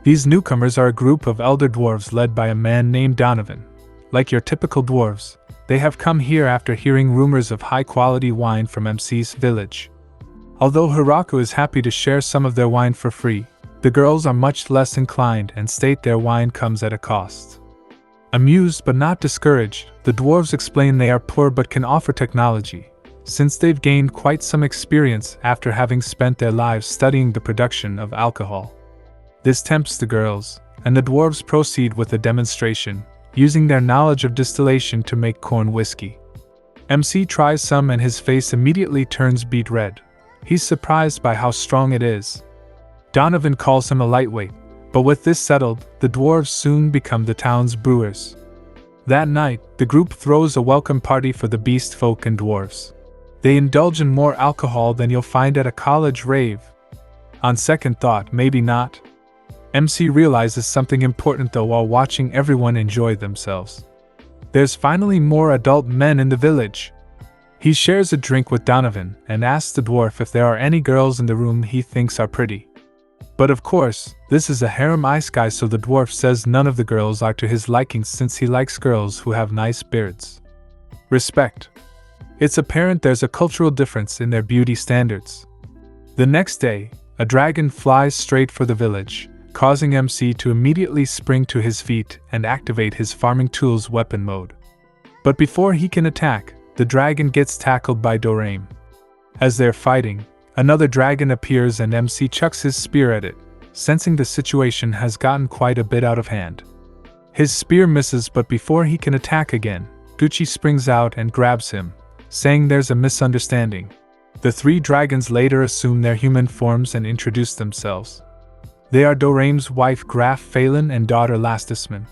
These newcomers are a group of elder dwarves led by a man named Donovan. Like your typical dwarves, they have come here after hearing rumors of high-quality wine from MC's village. Although Hiraku is happy to share some of their wine for free, the girls are much less inclined and state their wine comes at a cost. Amused but not discouraged, the dwarves explain they are poor but can offer technology, since they've gained quite some experience after having spent their lives studying the production of alcohol. This tempts the girls, and the dwarves proceed with the demonstration, using their knowledge of distillation to make corn whiskey. MC tries some and his face immediately turns beet red. He's surprised by how strong it is. Donovan calls him a lightweight, but with this settled, the dwarves soon become the town's brewers. That night, the group throws a welcome party for the beast folk and dwarves. They indulge in more alcohol than you'll find at a college rave. On second thought, maybe not. MC realizes something important though while watching everyone enjoy themselves. There's finally more adult men in the village. He shares a drink with Donovan and asks the dwarf if there are any girls in the room he thinks are pretty. But of course, this is a harem isekai, so the dwarf says none of the girls are to his liking since he likes girls who have nice beards. Respect. It's apparent there's a cultural difference in their beauty standards. The next day, a dragon flies straight for the village, causing MC to immediately spring to his feet and activate his farming tools weapon mode. But before he can attack, the dragon gets tackled by Doraemon. As they're fighting, another dragon appears and MC chucks his spear at it, sensing the situation has gotten quite a bit out of hand. His spear misses, but before he can attack again, Gucci springs out and grabs him, saying there's a misunderstanding. The 3 dragons later assume their human forms and introduce themselves. They are Doraemon's wife Graf Phelan and daughter Lastisman.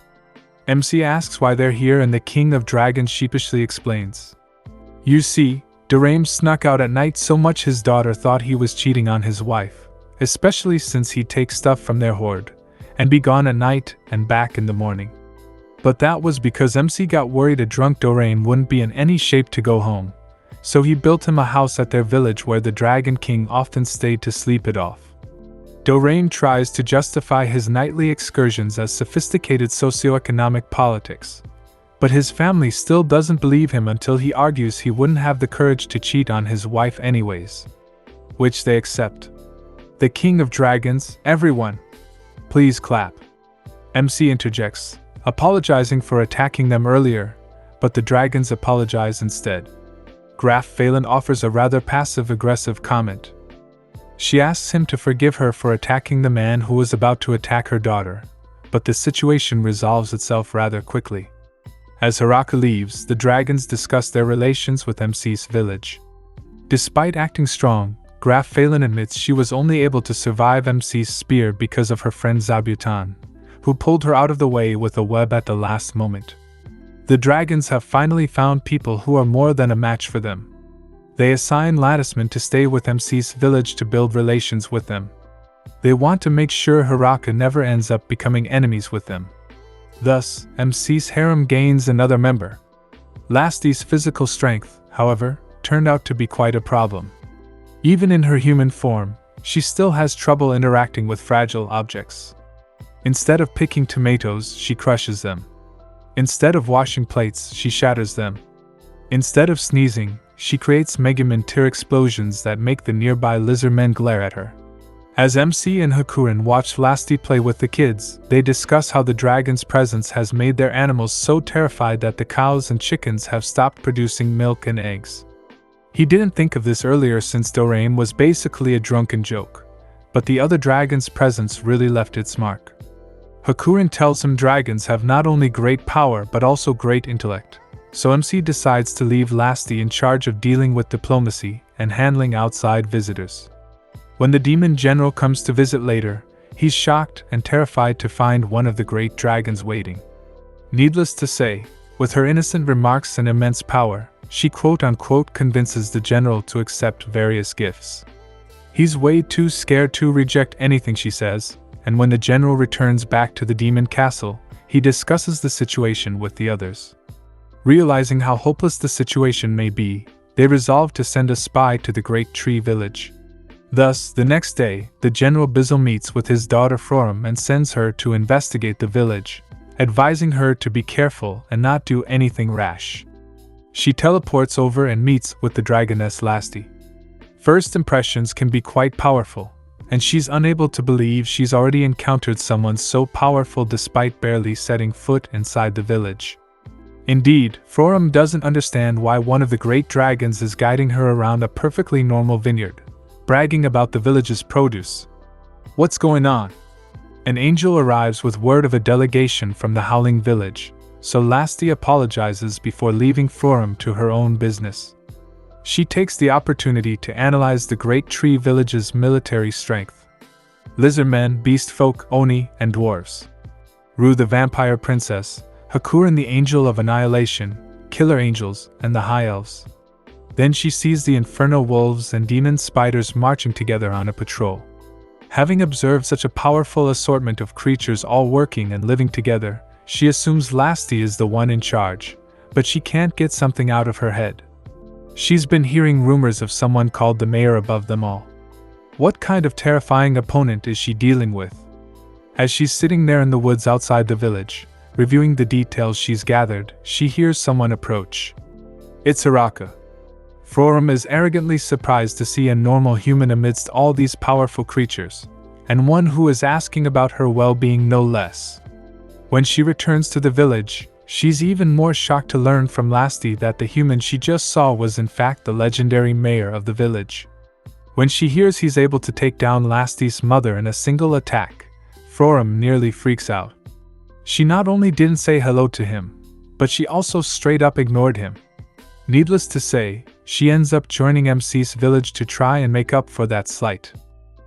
MC asks why they're here and the king of dragons sheepishly explains. You see, Doraemon snuck out at night so much his daughter thought he was cheating on his wife, especially since he'd take stuff from their hoard, and be gone at night and back in the morning. But that was because MC got worried a drunk Doraemon wouldn't be in any shape to go home, so he built him a house at their village where the Dragon King often stayed to sleep it off. Doraemon tries to justify his nightly excursions as sophisticated socioeconomic politics, but his family still doesn't believe him until he argues he wouldn't have the courage to cheat on his wife anyways, which they accept. The king of dragons, everyone! Please clap. MC interjects, apologizing for attacking them earlier, but the dragons apologize instead. Graf Phelan offers a rather passive-aggressive comment. She asks him to forgive her for attacking the man who was about to attack her daughter, but the situation resolves itself rather quickly. As Hiraku leaves, the dragons discuss their relations with MC's village. Despite acting strong, Graf Phelan admits she was only able to survive MC's spear because of her friend Zabutan, who pulled her out of the way with a web at the last moment. The dragons have finally found people who are more than a match for them. They assign Latticeman to stay with MC's village to build relations with them. They want to make sure Hiraku never ends up becoming enemies with them. Thus, MC's harem gains another member. Lasti's physical strength, however, turned out to be quite a problem. Even in her human form, she still has trouble interacting with fragile objects. Instead of picking tomatoes, she crushes them. Instead of washing plates, she shatters them. Instead of sneezing, she creates Megaman tear explosions that make the nearby lizardmen glare at her. As MC and Hakurin watch Lasti play with the kids, they discuss how the dragon's presence has made their animals so terrified that the cows and chickens have stopped producing milk and eggs. He didn't think of this earlier since Doraemon was basically a drunken joke, but the other dragon's presence really left its mark. Hakurin tells him dragons have not only great power but also great intellect, so MC decides to leave Lasti in charge of dealing with diplomacy and handling outside visitors. When the demon general comes to visit later, he's shocked and terrified to find one of the great dragons waiting. Needless to say, with her innocent remarks and immense power, she quote-unquote convinces the general to accept various gifts. He's way too scared to reject anything she says, and when the general returns back to the demon castle, he discusses the situation with the others. Realizing how hopeless the situation may be, they resolve to send a spy to the Great Tree Village. Thus, the next day, the General Bizzle meets with his daughter Frorum and sends her to investigate the village, advising her to be careful and not do anything rash. She teleports over and meets with the dragoness Lasti. First impressions can be quite powerful, and she's unable to believe she's already encountered someone so powerful despite barely setting foot inside the village. Indeed, Frorum doesn't understand why one of the great dragons is guiding her around a perfectly normal vineyard, bragging about the village's produce. What's going on? An angel arrives with word of a delegation from the Howling Village, so Lasti apologizes before leaving Frorum to her own business. She takes the opportunity to analyze the Great Tree Village's military strength. Lizardmen, beast folk, oni, and dwarves. Rue the vampire princess, Hakurin the angel of annihilation, killer angels, and the high elves. Then she sees the inferno wolves and demon spiders marching together on a patrol. Having observed such a powerful assortment of creatures all working and living together, she assumes Lasti is the one in charge, but she can't get something out of her head. She's been hearing rumors of someone called the mayor above them all. What kind of terrifying opponent is she dealing with? As she's sitting there in the woods outside the village, reviewing the details she's gathered, she hears someone approach. It's Hiraku. Frorum is arrogantly surprised to see a normal human amidst all these powerful creatures, and one who is asking about her well-being no less. When she returns to the village, she's even more shocked to learn from Lasti that the human she just saw was in fact the legendary mayor of the village. When she hears he's able to take down Lasti's mother in a single attack, Frorum nearly freaks out. She not only didn't say hello to him, but she also straight up ignored him. Needless to say, she ends up joining MC's village to try and make up for that slight.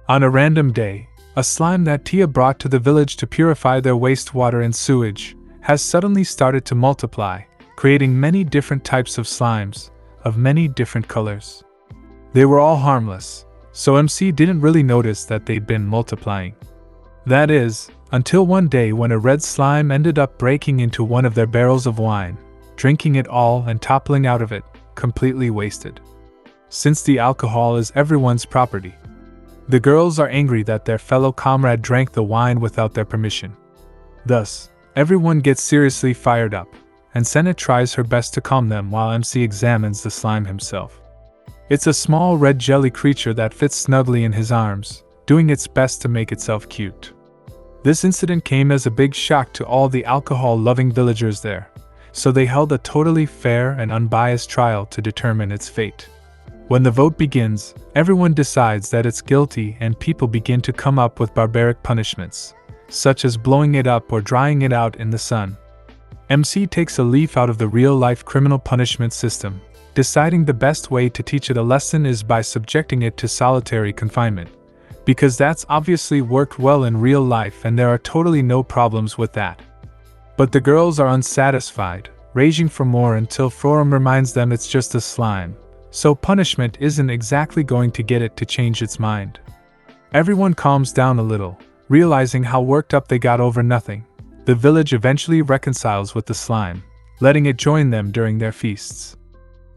On a random day, a slime that Tia brought to the village to purify their wastewater and sewage has suddenly started to multiply, creating many different types of slimes, of many different colors. They were all harmless, so MC didn't really notice that they'd been multiplying. That is, until one day when a red slime ended up breaking into one of their barrels of wine, drinking it all and toppling out of it, completely wasted. Since the alcohol is everyone's property, the girls are angry that their fellow comrade drank the wine without their permission. Thus, everyone gets seriously fired up, and Senna tries her best to calm them while MC examines the slime himself. It's a small red jelly creature that fits snugly in his arms, doing its best to make itself cute. This incident came as a big shock to all the alcohol-loving villagers there, so they held a totally fair and unbiased trial to determine its fate. When the vote begins, everyone decides that it's guilty and people begin to come up with barbaric punishments, such as blowing it up or drying it out in the sun. MC takes a leaf out of the real-life criminal punishment system, deciding the best way to teach it a lesson is by subjecting it to solitary confinement, because that's obviously worked well in real life and there are totally no problems with that. But the girls are unsatisfied, raging for more until Frorum reminds them it's just a slime, so punishment isn't exactly going to get it to change its mind. Everyone calms down a little, realizing how worked up they got over nothing. The village eventually reconciles with the slime, letting it join them during their feasts.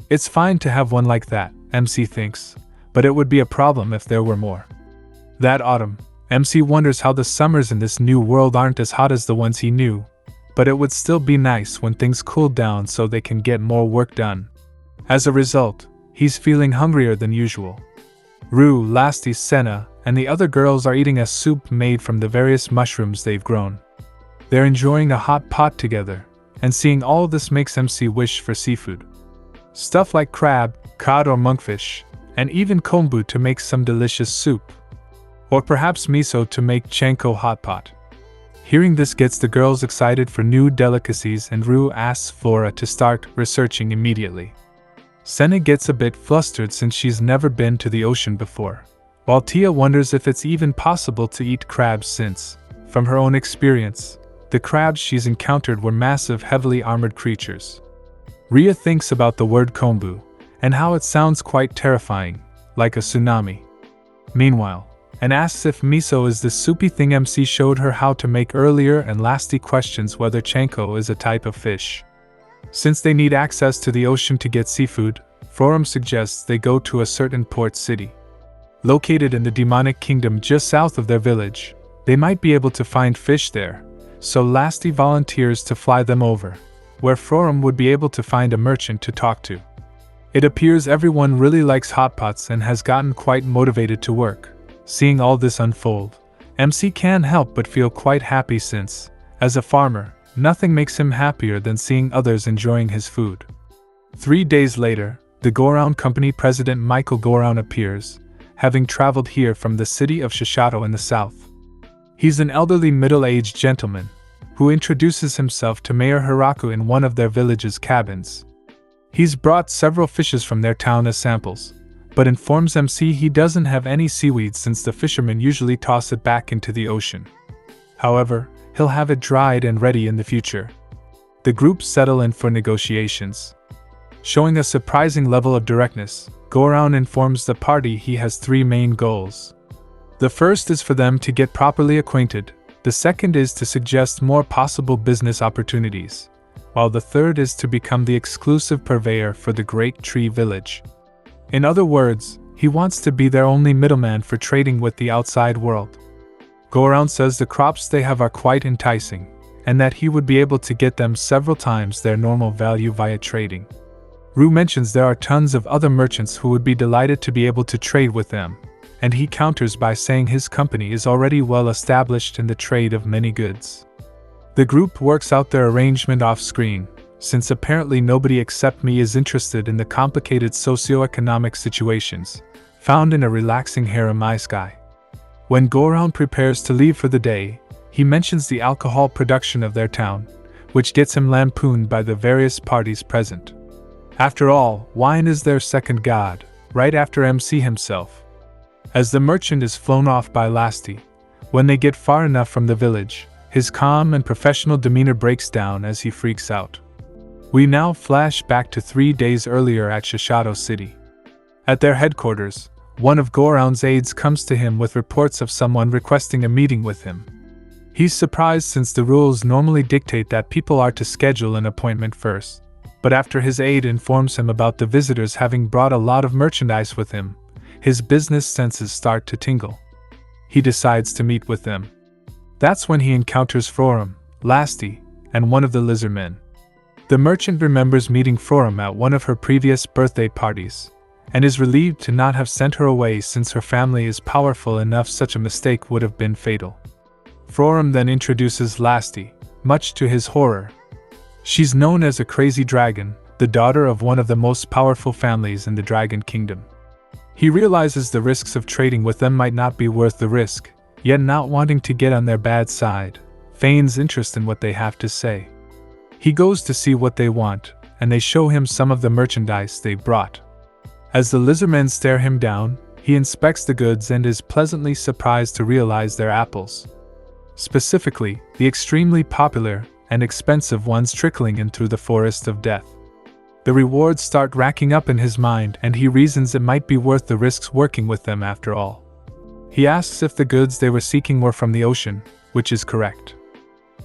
It's fine to have one like that, MC thinks, but it would be a problem if there were more. That autumn, MC wonders how the summers in this new world aren't as hot as the ones he knew, but it would still be nice when things cool down so they can get more work done. As a result, he's feeling hungrier than usual. Rue, Lasti, Senna, and the other girls are eating a soup made from the various mushrooms they've grown. They're enjoying a hot pot together, and seeing all this makes MC wish for seafood. Stuff like crab, cod or monkfish, and even kombu to make some delicious soup. Or perhaps miso to make chanko hot pot. Hearing this gets the girls excited for new delicacies and Rue asks Flora to start researching immediately. Senna gets a bit flustered since she's never been to the ocean before, while Tia wonders if it's even possible to eat crabs since, from her own experience, the crabs she's encountered were massive, heavily armored creatures. Ria thinks about the word kombu, and how it sounds quite terrifying, like a tsunami. Meanwhile, and asks if miso is the soupy thing MC showed her how to make earlier, and Lasti questions whether chanko is a type of fish. Since they need access to the ocean to get seafood, Frorum suggests they go to a certain port city. Located in the demonic kingdom just south of their village, they might be able to find fish there, so Lasti volunteers to fly them over, where Frorum would be able to find a merchant to talk to. It appears everyone really likes hot pots and has gotten quite motivated to work. Seeing all this unfold, MC can't help but feel quite happy since, as a farmer, nothing makes him happier than seeing others enjoying his food. 3 days later, the Goround Company president Michael Goround appears, having traveled here from the city of Shishato in the south. He's an elderly middle-aged gentleman, who introduces himself to Mayor Hiraku in one of their village's cabins. He's brought several fishes from their town as samples, but informs MC he doesn't have any seaweed since the fishermen usually toss it back into the ocean. However, he'll have it dried and ready in the future. The group settle in for negotiations. Showing a surprising level of directness, Goround informs the party he has 3 main goals. The first is for them to get properly acquainted, the second is to suggest more possible business opportunities, while the third is to become the exclusive purveyor for the Great Tree Village. In other words, he wants to be their only middleman for trading with the outside world. Goround says the crops they have are quite enticing, and that he would be able to get them several times their normal value via trading. Rue mentions there are tons of other merchants who would be delighted to be able to trade with them, and he counters by saying his company is already well established in the trade of many goods. The group works out their arrangement off-screen, since apparently nobody except me is interested in the complicated socio-economic situations found in a relaxing harem isekai. When Goround prepares to leave for the day, he mentions the alcohol production of their town, which gets him lampooned by the various parties present. After all, wine is their second god, right after MC himself. As the merchant is flown off by Lasti, when they get far enough from the village, his calm and professional demeanor breaks down as he freaks out. We now flash back to 3 days earlier at Shishato City. At their headquarters, one of Goround's aides comes to him with reports of someone requesting a meeting with him. He's surprised since the rules normally dictate that people are to schedule an appointment first, but after his aide informs him about the visitors having brought a lot of merchandise with him, his business senses start to tingle. He decides to meet with them. That's when he encounters Frorum, Lasti, and one of the lizardmen. The merchant remembers meeting Frorum at one of her previous birthday parties, and is relieved to not have sent her away since her family is powerful enough such a mistake would have been fatal. Frorum then introduces Lasti, much to his horror. She's known as a crazy dragon, the daughter of one of the most powerful families in the Dragon Kingdom. He realizes the risks of trading with them might not be worth the risk, yet not wanting to get on their bad side, feigns interest in what they have to say. He goes to see what they want, and they show him some of the merchandise they brought. As the lizardmen stare him down, he inspects the goods and is pleasantly surprised to realize they're apples. Specifically, the extremely popular and expensive ones trickling in through the forest of death. The rewards start racking up in his mind, and he reasons it might be worth the risks working with them after all. He asks if the goods they were seeking were from the ocean, which is correct.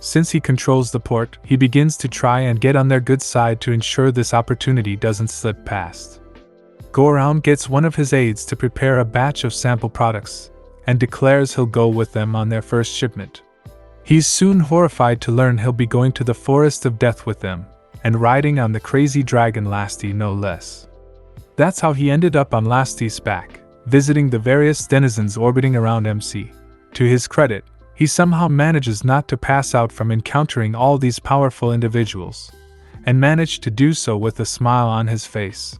Since he controls the port, he begins to try and get on their good side to ensure this opportunity doesn't slip past. Go-Around gets one of his aides to prepare a batch of sample products, and declares he'll go with them on their first shipment. He's soon horrified to learn he'll be going to the forest of death with them, and riding on the crazy dragon Lasti no less. That's how he ended up on Lasti's back, visiting the various denizens orbiting around MC. To his credit, he somehow manages not to pass out from encountering all these powerful individuals, and managed to do so with a smile on his face.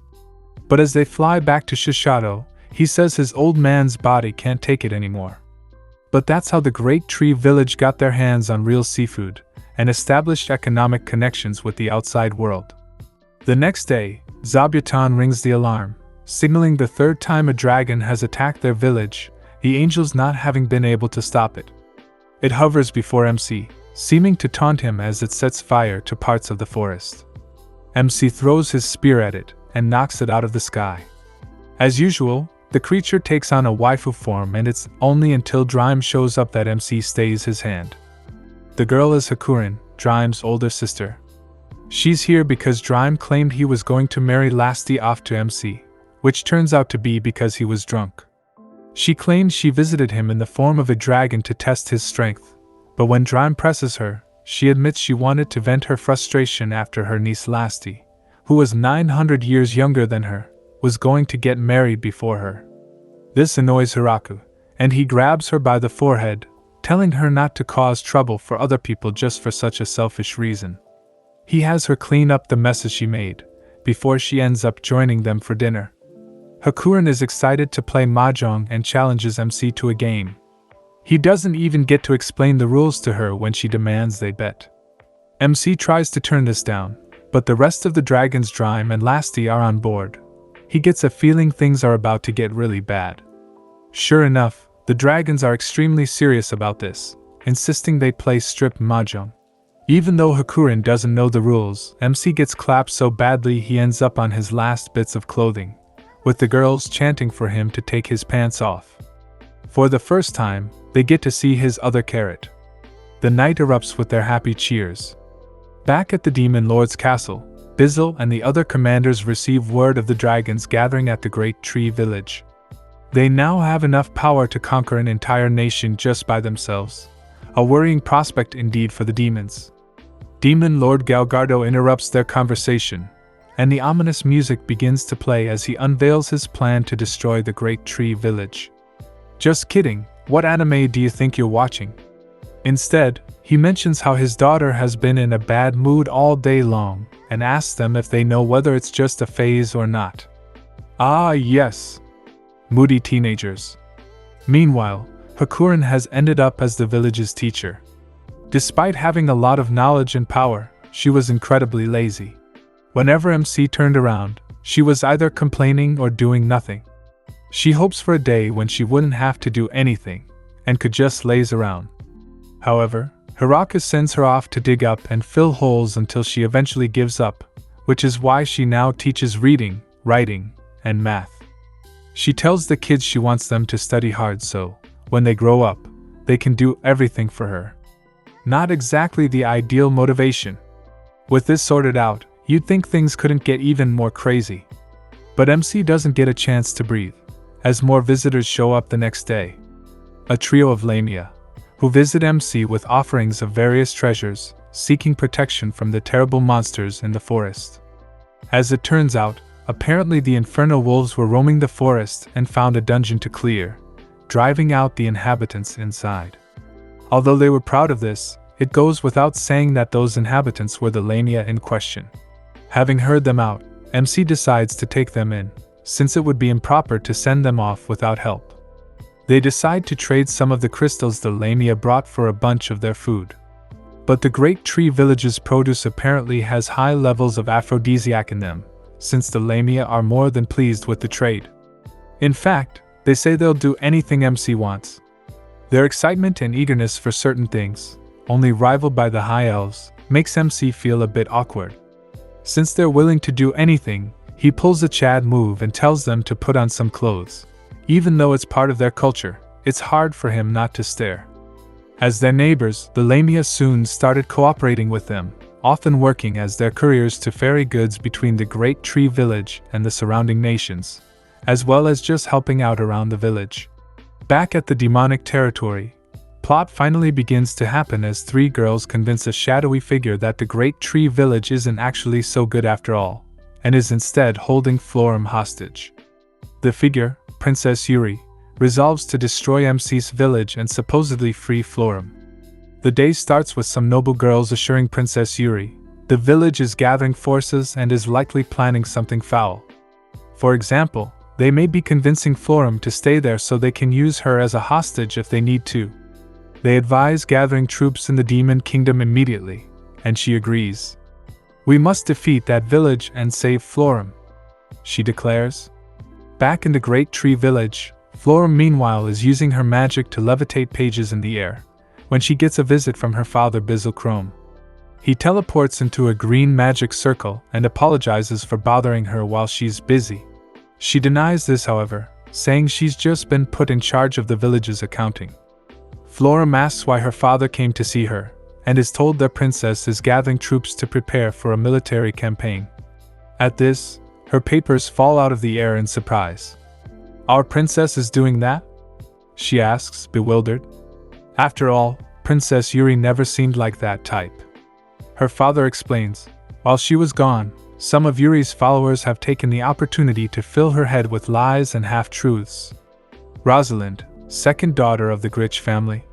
But as they fly back to Shishato, he says his old man's body can't take it anymore. But that's how the Great Tree Village got their hands on real seafood, and established economic connections with the outside world. The next day, Zabuton rings the alarm, signaling the third time a dragon has attacked their village, the angels not having been able to stop it. It hovers before MC, seeming to taunt him as it sets fire to parts of the forest. MC throws his spear at it, and knocks it out of the sky. As usual, the creature takes on a waifu form, and it's only until Drime shows up that MC stays his hand. The girl is Hakurin, Drime's older sister. She's here because Drime claimed he was going to marry Lasti off to MC, which turns out to be because he was drunk. She claims she visited him in the form of a dragon to test his strength, but when Drime presses her, she admits she wanted to vent her frustration after her niece Lasti, who was 900 years younger than her, was going to get married before her. This annoys Hiraku, and he grabs her by the forehead, telling her not to cause trouble for other people just for such a selfish reason. He has her clean up the messes she made, before she ends up joining them for dinner. Hakurin is excited to play mahjong and challenges MC to a game. He doesn't even get to explain the rules to her when she demands they bet. MC tries to turn this down, but the rest of the dragons Drime and Lasti are on board. He gets a feeling things are about to get really bad. Sure enough, the dragons are extremely serious about this, insisting they play strip mahjong. Even though Hakurin doesn't know the rules, MC gets clapped so badly he ends up on his last bits of clothing, with the girls chanting for him to take his pants off. For the first time, they get to see his other carrot. The night erupts with their happy cheers. Back at the Demon Lord's castle, Bizzle and the other commanders receive word of the dragons gathering at the Great Tree Village. They now have enough power to conquer an entire nation just by themselves, a worrying prospect indeed for the demons. Demon Lord Galgardo interrupts their conversation, and the ominous music begins to play as he unveils his plan to destroy the Great Tree Village. Just kidding, what anime do you think you're watching? Instead, he mentions how his daughter has been in a bad mood all day long, and asks them if they know whether it's just a phase or not. Ah yes, moody teenagers. Meanwhile, Hakurin has ended up as the village's teacher. Despite having a lot of knowledge and power, she was incredibly lazy. Whenever MC turned around, she was either complaining or doing nothing. She hopes for a day when she wouldn't have to do anything, and could just laze around. However, Hiraku sends her off to dig up and fill holes until she eventually gives up, which is why she now teaches reading, writing, and math. She tells the kids she wants them to study hard so, when they grow up, they can do everything for her. Not exactly the ideal motivation. With this sorted out, you'd think things couldn't get even more crazy. But MC doesn't get a chance to breathe, as more visitors show up the next day. A trio of Lamia, who visit MC with offerings of various treasures, seeking protection from the terrible monsters in the forest. As it turns out, Apparently the infernal wolves were roaming the forest and found a dungeon to clear, driving out the inhabitants inside. Although they were proud of this, it goes without saying that those inhabitants were the Lamia in question. Having heard them out, MC decides to take them in, since it would be improper to send them off without help. They decide to trade some of the crystals the Lamia brought for a bunch of their food. But the Great Tree Village's produce apparently has high levels of aphrodisiac in them, since the Lamia are more than pleased with the trade. In fact, they say they'll do anything MC wants. Their excitement and eagerness for certain things, only rivaled by the High Elves, makes MC feel a bit awkward. Since they're willing to do anything, he pulls a Chad move and tells them to put on some clothes. Even though it's part of their culture, it's hard for him not to stare. As their neighbors, the Lamia soon started cooperating with them, often working as their couriers to ferry goods between the Great Tree Village and the surrounding nations, as well as just helping out around the village. Back at the demonic territory, plot finally begins to happen as three girls convince a shadowy figure that the Great Tree Village isn't actually so good after all, and is instead holding Florum hostage. The figure, Princess Yuri, resolves to destroy MC's village and supposedly free Florum. The day starts with some noble girls assuring Princess Yuri the village is gathering forces and is likely planning something foul. For example, they may be convincing Florum to stay there so they can use her as a hostage if they need to. They advise gathering troops in the Demon Kingdom immediately, and she agrees. "We must defeat that village and save Florum," she declares. Back in the Great Tree Village, Florum meanwhile is using her magic to levitate pages in the air, when she gets a visit from her father Bizzle Chrome. He teleports into a green magic circle and apologizes for bothering her while she's busy. She denies this, however, saying she's just been put in charge of the village's accounting. Florum asks why her father came to see her, and is told their princess is gathering troops to prepare for a military campaign. At this, her papers fall out of the air in surprise. "Our princess is doing that?" she asks, bewildered. After all, Princess Yuri never seemed like that type. Her father explains, while she was gone, some of Yuri's followers have taken the opportunity to fill her head with lies and half-truths. Rosalind, second daughter of the Gritch family.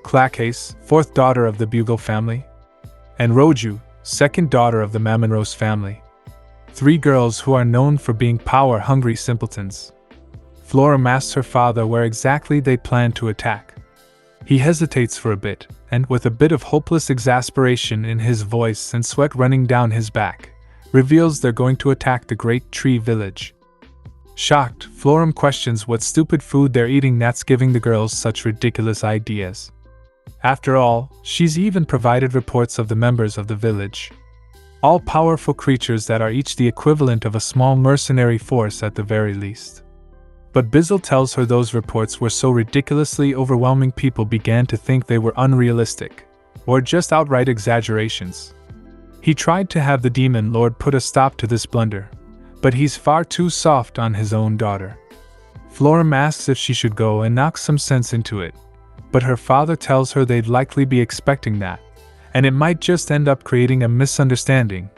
Clacase, fourth daughter of the Bugle family. And Roju, second daughter of the Mamonrose family. Three girls who are known for being power-hungry simpletons. Florum asks her father where exactly they plan to attack. He hesitates for a bit, and with a bit of hopeless exasperation in his voice and sweat running down his back, reveals they're going to attack the Great Tree Village. Shocked, Florum questions what stupid food they're eating that's giving the girls such ridiculous ideas. After all, she's even provided reports of the members of the village. All powerful creatures that are each the equivalent of a small mercenary force at the very least. But Bizzle tells her those reports were so ridiculously overwhelming people began to think they were unrealistic, or just outright exaggerations. He tried to have the Demon Lord put a stop to this blunder, but he's far too soft on his own daughter. Florum asks if she should go and knock some sense into it, but her father tells her they'd likely be expecting that, and it might just end up creating a misunderstanding,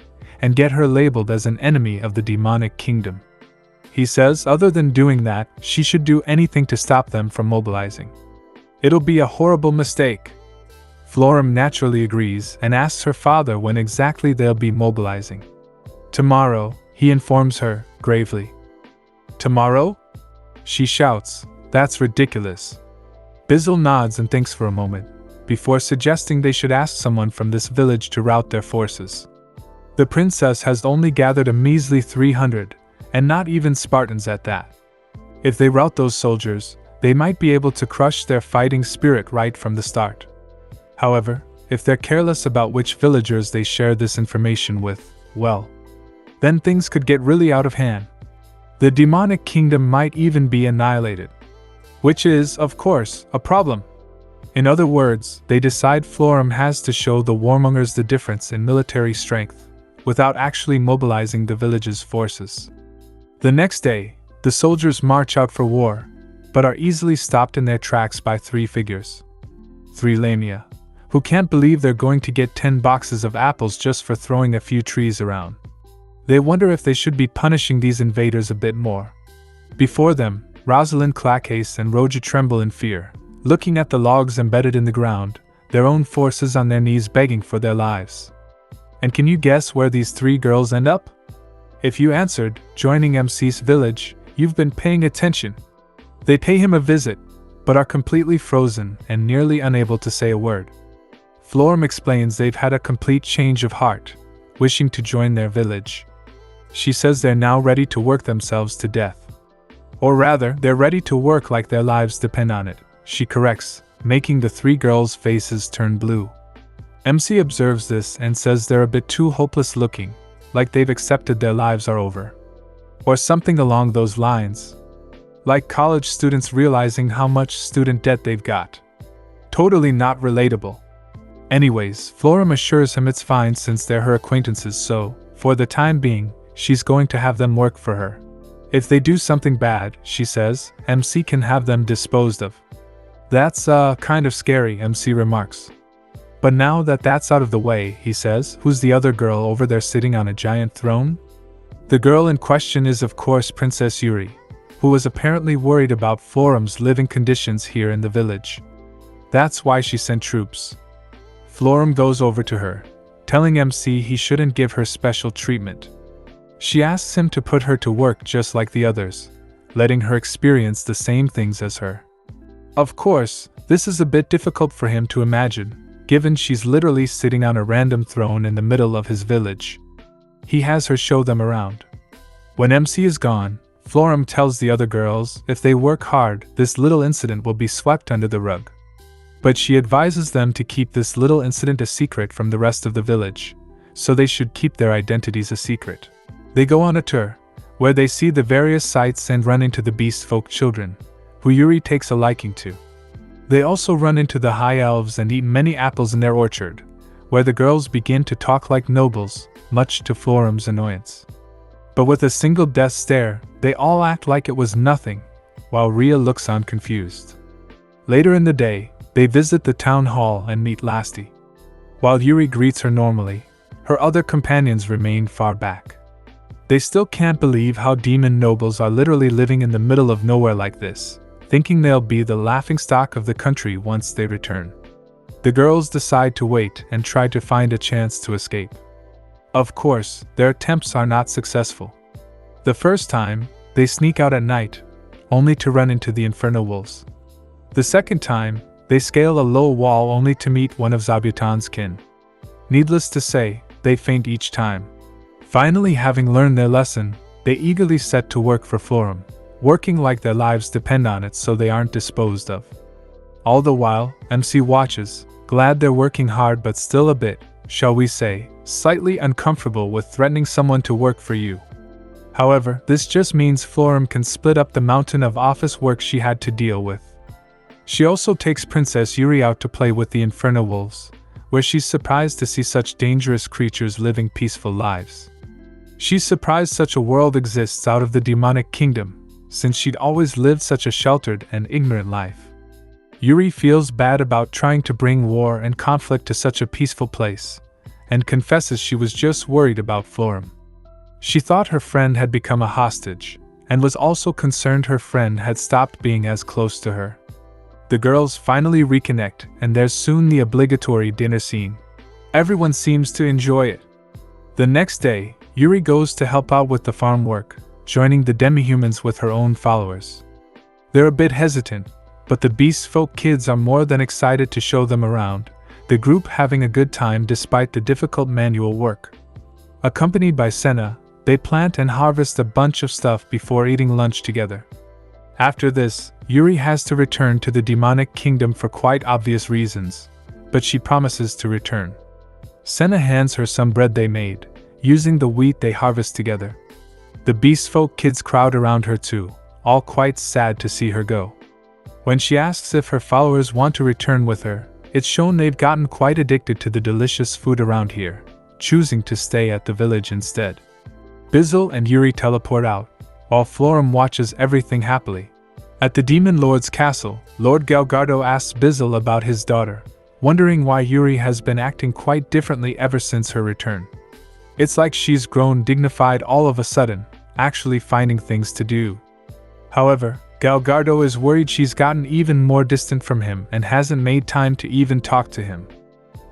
and get her labeled as an enemy of the demonic kingdom. He says other than doing that, she should do anything to stop them from mobilizing. It'll be a horrible mistake. Florum naturally agrees and asks her father when exactly they'll be mobilizing. "Tomorrow," he informs her, gravely. "Tomorrow?" she shouts. "That's ridiculous." Bizzle nods and thinks for a moment, before suggesting they should ask someone from this village to route their forces. The princess has only gathered a measly 300, and not even Spartans at that. If they rout those soldiers, they might be able to crush their fighting spirit right from the start. However, if they're careless about which villagers they share this information with, well, then things could get really out of hand. The demonic kingdom might even be annihilated. Which is, of course, a problem. In other words, they decide Florum has to show the warmongers the difference in military strength, without actually mobilizing the village's forces. The next day, the soldiers march out for war, but are easily stopped in their tracks by three figures. Three Lamia, who can't believe they're going to get 10 boxes of apples just for throwing a few trees around. They wonder if they should be punishing these invaders a bit more. Before them, Rosalind Clackace and Roja tremble in fear, looking at the logs embedded in the ground, their own forces on their knees begging for their lives. And can you guess where these three girls end up? If you answered, joining MC's village, you've been paying attention. They pay him a visit, but are completely frozen and nearly unable to say a word. Florum explains they've had a complete change of heart, wishing to join their village. She says they're now ready to work themselves to death. Or rather, they're ready to work like their lives depend on it, she corrects, making the three girls' faces turn blue. MC observes this and says they're a bit too hopeless looking, like they've accepted their lives are over. Or something along those lines. Like college students realizing how much student debt they've got. Totally not relatable. Anyways, Florum assures him it's fine since they're her acquaintances, so, for the time being, she's going to have them work for her. If they do something bad, she says, MC can have them disposed of. That's, kind of scary, MC remarks. But now that that's out of the way, he says, who's the other girl over there sitting on a giant throne? The girl in question is of course Princess Yuri, who was apparently worried about Florum's living conditions here in the village. That's why she sent troops. Florum goes over to her, telling MC he shouldn't give her special treatment. She asks him to put her to work just like the others, letting her experience the same things as her. Of course, this is a bit difficult for him to imagine, given she's literally sitting on a random throne in the middle of his village. He has her show them around. When MC is gone, Florum tells the other girls if they work hard, this little incident will be swept under the rug. But she advises them to keep this little incident a secret from the rest of the village, so they should keep their identities a secret. They go on a tour, where they see the various sights and run into the beast folk children, who Yuri takes a liking to. They also run into the high elves and eat many apples in their orchard, where the girls begin to talk like nobles, much to Florum's annoyance. But with a single death stare, they all act like it was nothing, while Rhea looks on confused. Later in the day, they visit the town hall and meet Lasti. While Yuri greets her normally, her other companions remain far back. They still can't believe how demon nobles are literally living in the middle of nowhere like this, thinking they'll be the laughingstock of the country once they return. The girls decide to wait and try to find a chance to escape. Of course, their attempts are not successful. The first time, they sneak out at night, only to run into the Inferno Wolves. The second time, they scale a low wall only to meet one of Zabutan's kin. Needless to say, they faint each time. Finally, having learned their lesson, they eagerly set to work for Florum, working like their lives depend on it so they aren't disposed of. All the while, MC watches, glad they're working hard but still a bit, shall we say, slightly uncomfortable with threatening someone to work for you. However, this just means Florum can split up the mountain of office work she had to deal with. She also takes Princess Yuri out to play with the Inferno Wolves, where she's surprised to see such dangerous creatures living peaceful lives. She's surprised such a world exists out of the demonic kingdom, since she'd always lived such a sheltered and ignorant life. Yuri feels bad about trying to bring war and conflict to such a peaceful place, and confesses she was just worried about Florum. She thought her friend had become a hostage, and was also concerned her friend had stopped being as close to her. The girls finally reconnect, and there's soon the obligatory dinner scene. Everyone seems to enjoy it. The next day, Yuri goes to help out with the farm work, joining the demi-humans with her own followers. They're a bit hesitant, but the beast folk kids are more than excited to show them around, the group having a good time despite the difficult manual work. Accompanied by Senna, they plant and harvest a bunch of stuff before eating lunch together. After this, Yuri has to return to the demonic kingdom for quite obvious reasons, but she promises to return. Senna hands her some bread they made, using the wheat they harvest together. The beast folk kids crowd around her too, all quite sad to see her go. When she asks if her followers want to return with her, it's shown they've gotten quite addicted to the delicious food around here, choosing to stay at the village instead. Bizzle and Yuri teleport out, while Florum watches everything happily. At the Demon Lord's castle, Lord Galgardo asks Bizzle about his daughter, wondering why Yuri has been acting quite differently ever since her return. It's like she's grown dignified all of a sudden, actually finding things to do. However, Galgardo is worried she's gotten even more distant from him and hasn't made time to even talk to him.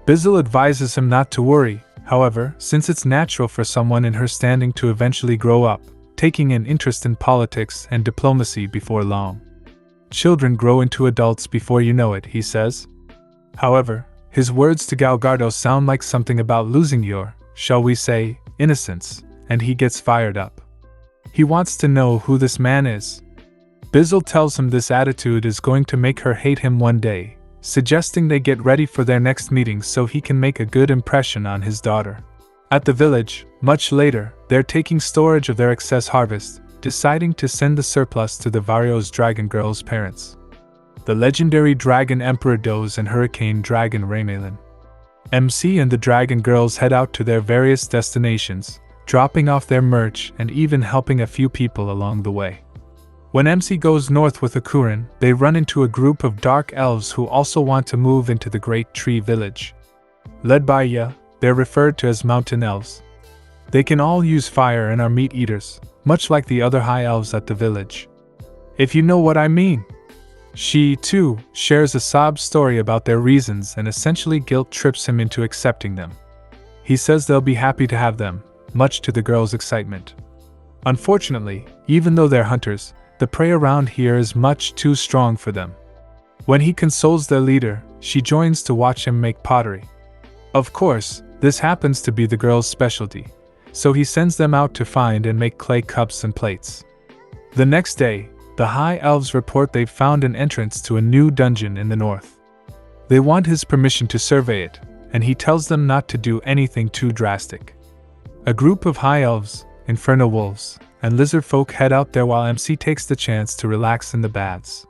Bizzle advises him not to worry, however, since it's natural for someone in her standing to eventually grow up, taking an interest in politics and diplomacy before long. Children grow into adults before you know it, he says. However, his words to Galgardo sound like something about losing your, shall we say, innocence, and he gets fired up. He wants to know who this man is. Bizzle tells him this attitude is going to make her hate him one day, suggesting they get ready for their next meeting so he can make a good impression on his daughter. At the village, much later, they're taking storage of their excess harvest, deciding to send the surplus to the Vario's Dragon Girl's parents. The legendary Dragon Emperor Doze and Hurricane Dragon Raymalin. MC and the Dragon Girls head out to their various destinations, dropping off their merch and even helping a few people along the way. When MC goes north with Akurin, they run into a group of dark elves who also want to move into the Great Tree Village. Led by Ya, they're referred to as mountain elves. They can all use fire and are meat eaters, much like the other high elves at the village. If you know what I mean. She, too, shares a sob story about their reasons and essentially guilt trips him into accepting them. He says they'll be happy to have them, much to the girl's excitement. Unfortunately, even though they're hunters, the prey around here is much too strong for them. When he consoles their leader, she joins to watch him make pottery. Of course, this happens to be the girl's specialty, so he sends them out to find and make clay cups and plates. The next day, the High Elves report they've found an entrance to a new dungeon in the north. They want his permission to survey it, and he tells them not to do anything too drastic. A group of High Elves, Inferno Wolves, and Lizard Folk head out there while MC takes the chance to relax in the baths.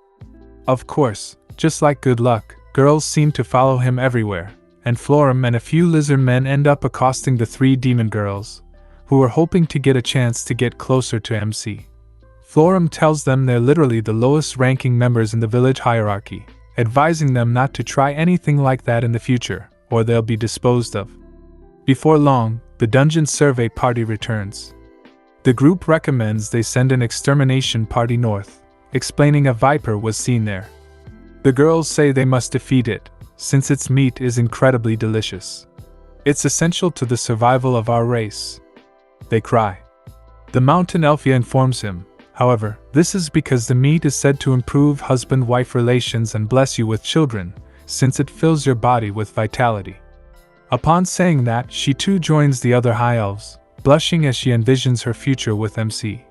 Of course, just like Good Luck, girls seem to follow him everywhere, and Florum and a few lizard men end up accosting the three demon girls, who are hoping to get a chance to get closer to MC. Florum tells them they're literally the lowest ranking members in the village hierarchy, advising them not to try anything like that in the future, or they'll be disposed of. Before long, the dungeon survey party returns. The group recommends they send an extermination party north, explaining a viper was seen there. The girls say they must defeat it, since its meat is incredibly delicious. It's essential to the survival of our race. They cry. The mountain Elfia informs him, however, this is because the meat is said to improve husband-wife relations and bless you with children, since it fills your body with vitality. Upon saying that, she too joins the other High Elves, blushing as she envisions her future with MC.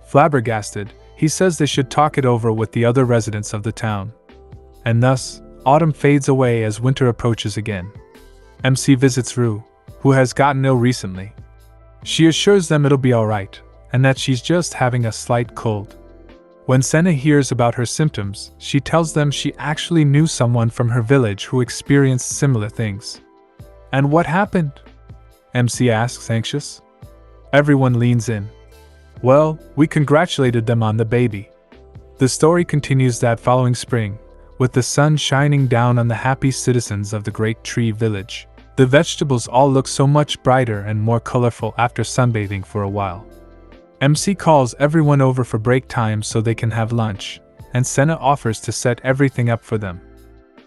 Flabbergasted, he says they should talk it over with the other residents of the town. And thus, autumn fades away as winter approaches again. MC visits Rue, who has gotten ill recently. She assures them it'll be alright, and that she's just having a slight cold. When Senna hears about her symptoms, she tells them she actually knew someone from her village who experienced similar things. And what happened? MC asks, anxious. Everyone leans in. Well, we congratulated them on the baby. The story continues that following spring, with the sun shining down on the happy citizens of the Great Tree Village. The vegetables all look so much brighter and more colorful after sunbathing for a while. MC calls everyone over for break time so they can have lunch, and Senna offers to set everything up for them.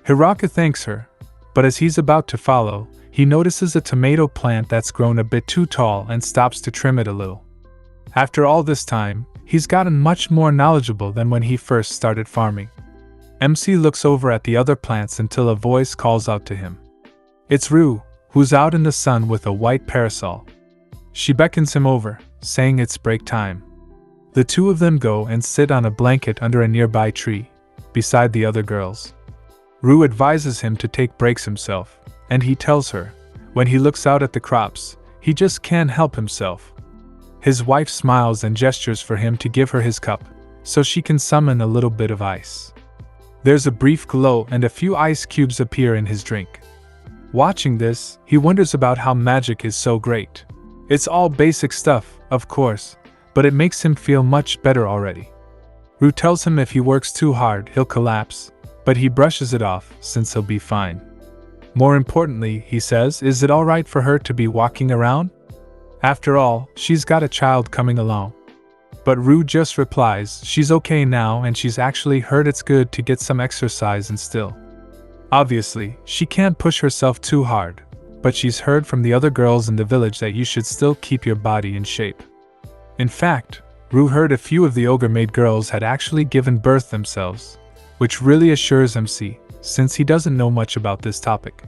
Hiraka thanks her, but as he's about to follow, he notices a tomato plant that's grown a bit too tall and stops to trim it a little. After all this time, he's gotten much more knowledgeable than when he first started farming. MC looks over at the other plants until a voice calls out to him. It's Rue, who's out in the sun with a white parasol. She beckons him over, saying it's break time. The two of them go and sit on a blanket under a nearby tree, beside the other girls. Rue advises him to take breaks himself, and he tells her, when he looks out at the crops, he just can't help himself. His wife smiles and gestures for him to give her his cup, so she can summon a little bit of ice. There's a brief glow and a few ice cubes appear in his drink. Watching this, he wonders about how magic is so great. It's all basic stuff, of course, but it makes him feel much better already. Rue tells him if he works too hard, he'll collapse, but he brushes it off since he'll be fine. More importantly, he says, is it alright for her to be walking around? After all, she's got a child coming along. But Rue just replies she's okay now and she's actually heard it's good to get some exercise and still. Obviously, she can't push herself too hard, but she's heard from the other girls in the village that you should still keep your body in shape. In fact, Rue heard a few of the ogre-maid girls had actually given birth themselves, which really assures MC, since he doesn't know much about this topic.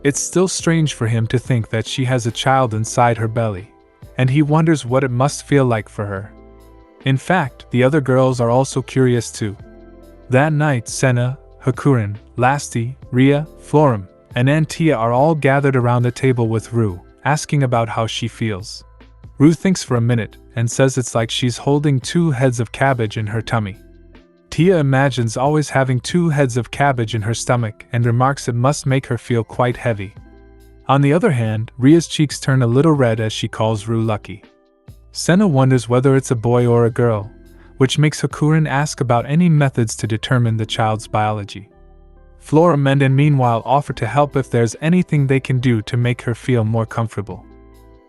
It's still strange for him to think that she has a child inside her belly, and he wonders what it must feel like for her. In fact, the other girls are also curious too. That night, Senna, Hakurin, Lasti, Ria, Florim, and Antia are all gathered around the table with Rue, asking about how she feels. Rue thinks for a minute and says it's like she's holding 2 heads of cabbage in her tummy. Tia imagines always having 2 heads of cabbage in her stomach and remarks it must make her feel quite heavy. On the other hand, Ria's cheeks turn a little red as she calls Rue lucky. Senna wonders whether it's a boy or a girl, which makes Hakurin ask about any methods to determine the child's biology. Florim and Ann meanwhile offer to help if there's anything they can do to make her feel more comfortable.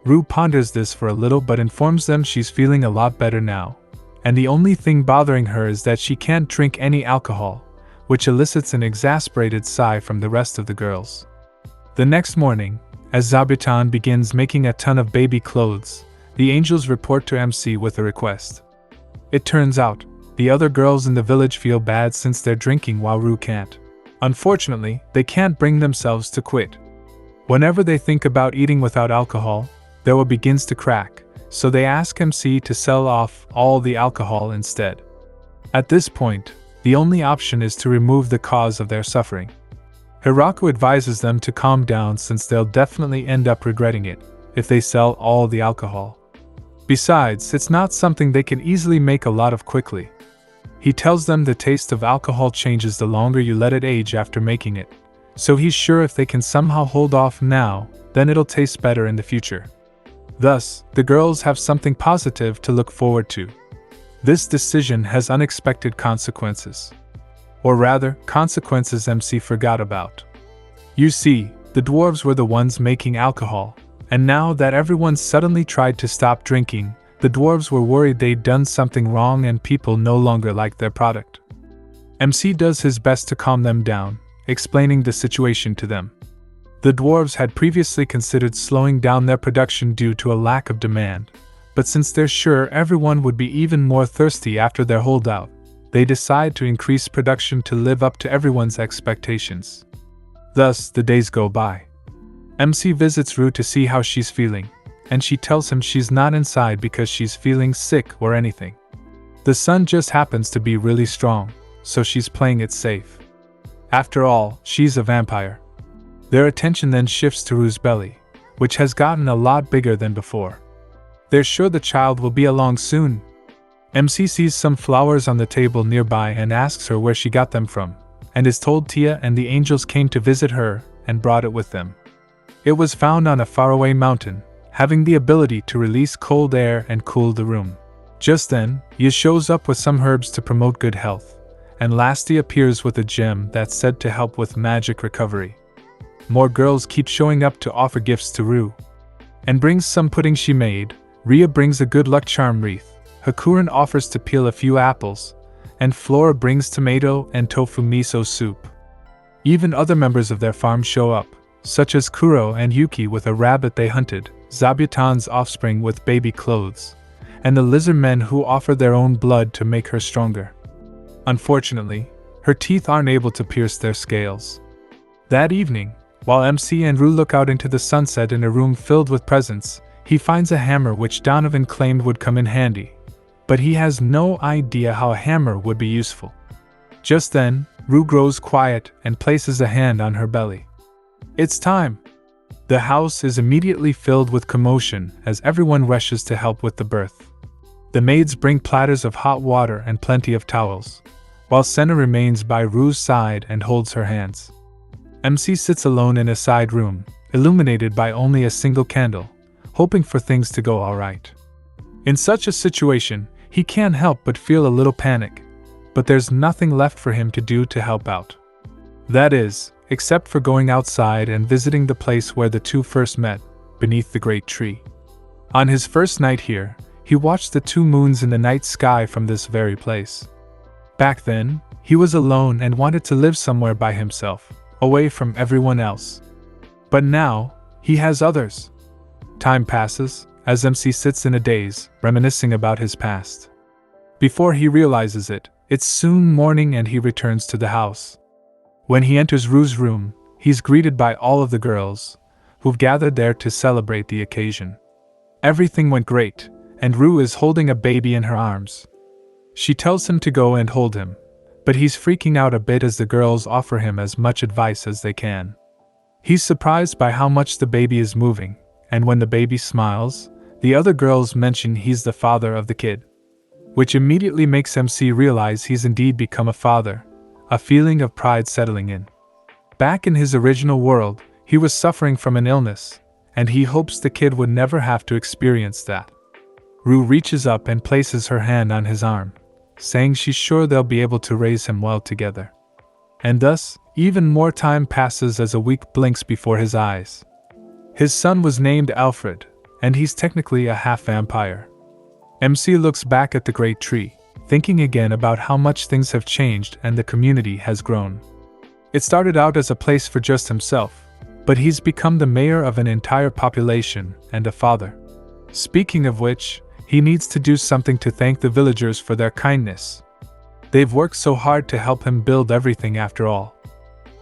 Rue ponders this for a little but informs them she's feeling a lot better now, and the only thing bothering her is that she can't drink any alcohol, which elicits an exasperated sigh from the rest of the girls. The next morning, as Zabuton begins making a ton of baby clothes, the angels report to MC with a request. It turns out, the other girls in the village feel bad since they're drinking while Rue can't. Unfortunately, they can't bring themselves to quit. Whenever they think about eating without alcohol, their will begins to crack, so they ask MC to sell off all the alcohol instead. At this point, the only option is to remove the cause of their suffering. Hiraku advises them to calm down since they'll definitely end up regretting it if they sell all the alcohol. Besides, it's not something they can easily make a lot of quickly. He tells them the taste of alcohol changes the longer you let it age after making it, so he's sure if they can somehow hold off now, then it'll taste better in the future. Thus, the girls have something positive to look forward to. This decision has unexpected consequences. Or rather, consequences MC forgot about. You see, the dwarves were the ones making alcohol, and now that everyone suddenly tried to stop drinking, the dwarves were worried they'd done something wrong and people no longer liked their product. MC does his best to calm them down, explaining the situation to them. The dwarves had previously considered slowing down their production due to a lack of demand, but since they're sure everyone would be even more thirsty after their holdout, they decide to increase production to live up to everyone's expectations. Thus, the days go by. MC visits Rue to see how she's feeling, and she tells him she's not inside because she's feeling sick or anything. The sun just happens to be really strong, so she's playing it safe. After all, she's a vampire. Their attention then shifts to Rue's belly, which has gotten a lot bigger than before. They're sure the child will be along soon. MC sees some flowers on the table nearby and asks her where she got them from, and is told Tia and the angels came to visit her and brought it with them. It was found on a faraway mountain, having the ability to release cold air and cool the room. Just then, Yi shows up with some herbs to promote good health, and Lasti appears with a gem that's said to help with magic recovery. More girls keep showing up to offer gifts to Rue, and brings some pudding she made. Ria brings a good luck charm wreath, Hakurin offers to peel a few apples, and Flora brings tomato and tofu miso soup. Even other members of their farm show up, such as Kuro and Yuki with a rabbit they hunted, Zabuton's offspring with baby clothes, and the lizard men who offer their own blood to make her stronger. Unfortunately, her teeth aren't able to pierce their scales. That evening, while MC and Rue look out into the sunset in a room filled with presents, he finds a hammer which Donovan claimed would come in handy, but he has no idea how a hammer would be useful. Just then, Rue grows quiet and places a hand on her belly. It's time! The house is immediately filled with commotion as everyone rushes to help with the birth. The maids bring platters of hot water and plenty of towels, while Senna remains by Rue's side and holds her hands. MC sits alone in a side room, illuminated by only a single candle, hoping for things to go alright. In such a situation, he can't help but feel a little panic, but there's nothing left for him to do to help out. That is, except for going outside and visiting the place where the two first met, beneath the great tree. On his first night here, he watched the 2 moons in the night sky from this very place. Back then, he was alone and wanted to live somewhere by himself, away from everyone else. But now, he has others. Time passes, as MC sits in a daze, reminiscing about his past. Before he realizes it, it's soon morning and he returns to the house. When he enters Ru's room, he's greeted by all of the girls, who've gathered there to celebrate the occasion. Everything went great, and Ru is holding a baby in her arms. She tells him to go and hold him, but he's freaking out a bit as the girls offer him as much advice as they can. He's surprised by how much the baby is moving, and when the baby smiles, the other girls mention he's the father of the kid, which immediately makes MC realize he's indeed become a father, a feeling of pride settling in. Back in his original world, he was suffering from an illness, and he hopes the kid would never have to experience that. Ru reaches up and places her hand on his arm, saying she's sure they'll be able to raise him well together. And thus, even more time passes as a week blinks before his eyes. His son was named Alfred, and he's technically a half-vampire. MC looks back at the great tree, thinking again about how much things have changed and the community has grown. It started out as a place for just himself, but he's become the mayor of an entire population and a father. Speaking of which, he needs to do something to thank the villagers for their kindness. They've worked so hard to help him build everything after all.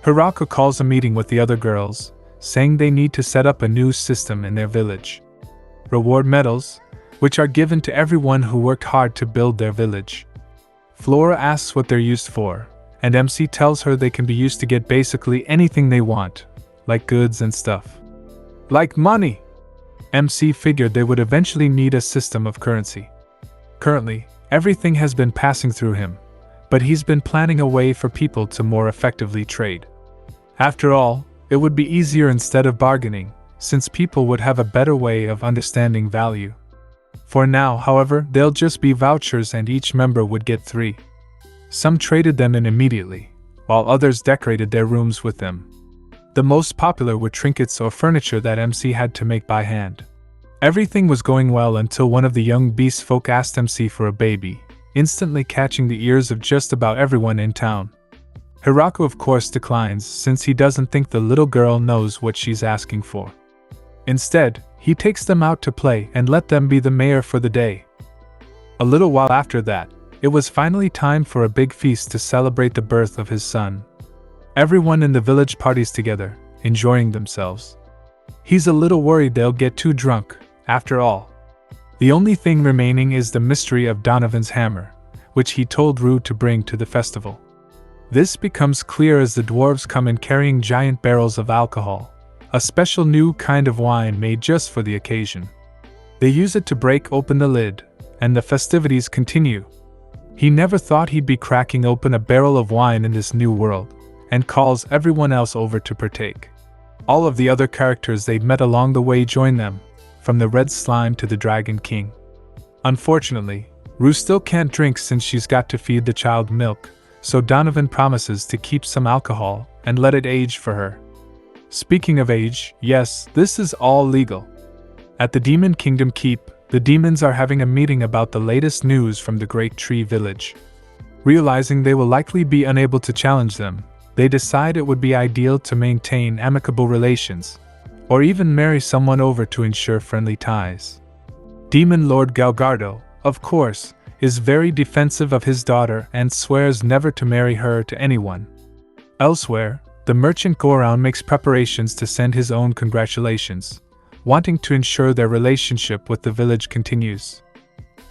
Hirako calls a meeting with the other girls, saying they need to set up a new system in their village. Reward medals, which are given to everyone who worked hard to build their village. Flora asks what they're used for, and MC tells her they can be used to get basically anything they want, like goods and stuff. Like money! MC figured they would eventually need a system of currency. Currently, everything has been passing through him, but he's been planning a way for people to more effectively trade. After all, it would be easier instead of bargaining, since people would have a better way of understanding value. For now, however, they'll just be vouchers and each member would get 3. Some traded them in immediately, while others decorated their rooms with them. The most popular were trinkets or furniture that MC had to make by hand. Everything was going well until one of the young beast folk asked MC for a baby, instantly catching the ears of just about everyone in town. Hirako of course declines since he doesn't think the little girl knows what she's asking for. Instead, he takes them out to play and let them be the mayor for the day. A little while after that, it was finally time for a big feast to celebrate the birth of his son. Everyone in the village parties together, enjoying themselves. He's a little worried they'll get too drunk, after all. The only thing remaining is the mystery of Donovan's hammer, which he told Ru to bring to the festival. This becomes clear as the dwarves come in carrying giant barrels of alcohol, a special new kind of wine made just for the occasion. They use it to break open the lid, and the festivities continue. He never thought he'd be cracking open a barrel of wine in this new world, and calls everyone else over to partake. All of the other characters they'd met along the way join them, from the red slime to the Dragon King. Unfortunately, Ru still can't drink since she's got to feed the child milk, so Donovan promises to keep some alcohol and let it age for her. Speaking of age, yes, this is all legal. At the Demon Kingdom Keep, the demons are having a meeting about the latest news from the Great Tree Village. Realizing they will likely be unable to challenge them, they decide it would be ideal to maintain amicable relations, or even marry someone over to ensure friendly ties. Demon Lord Galgardo, of course, is very defensive of his daughter and swears never to marry her to anyone. Elsewhere, the merchant Goron makes preparations to send his own congratulations, wanting to ensure their relationship with the village continues.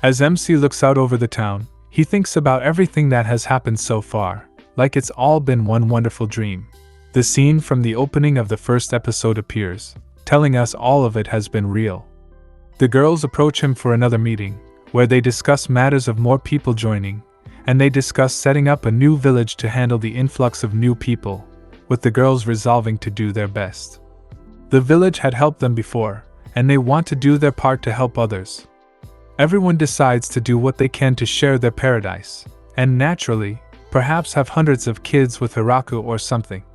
As MC looks out over the town, he thinks about everything that has happened so far, like it's all been one wonderful dream. The scene from the opening of the first episode appears, telling us all of it has been real. The girls approach him for another meeting, where they discuss matters of more people joining, and they discuss setting up a new village to handle the influx of new people, with the girls resolving to do their best. The village had helped them before, and they want to do their part to help others. Everyone decides to do what they can to share their paradise, and naturally, perhaps have hundreds of kids with Hirako or something.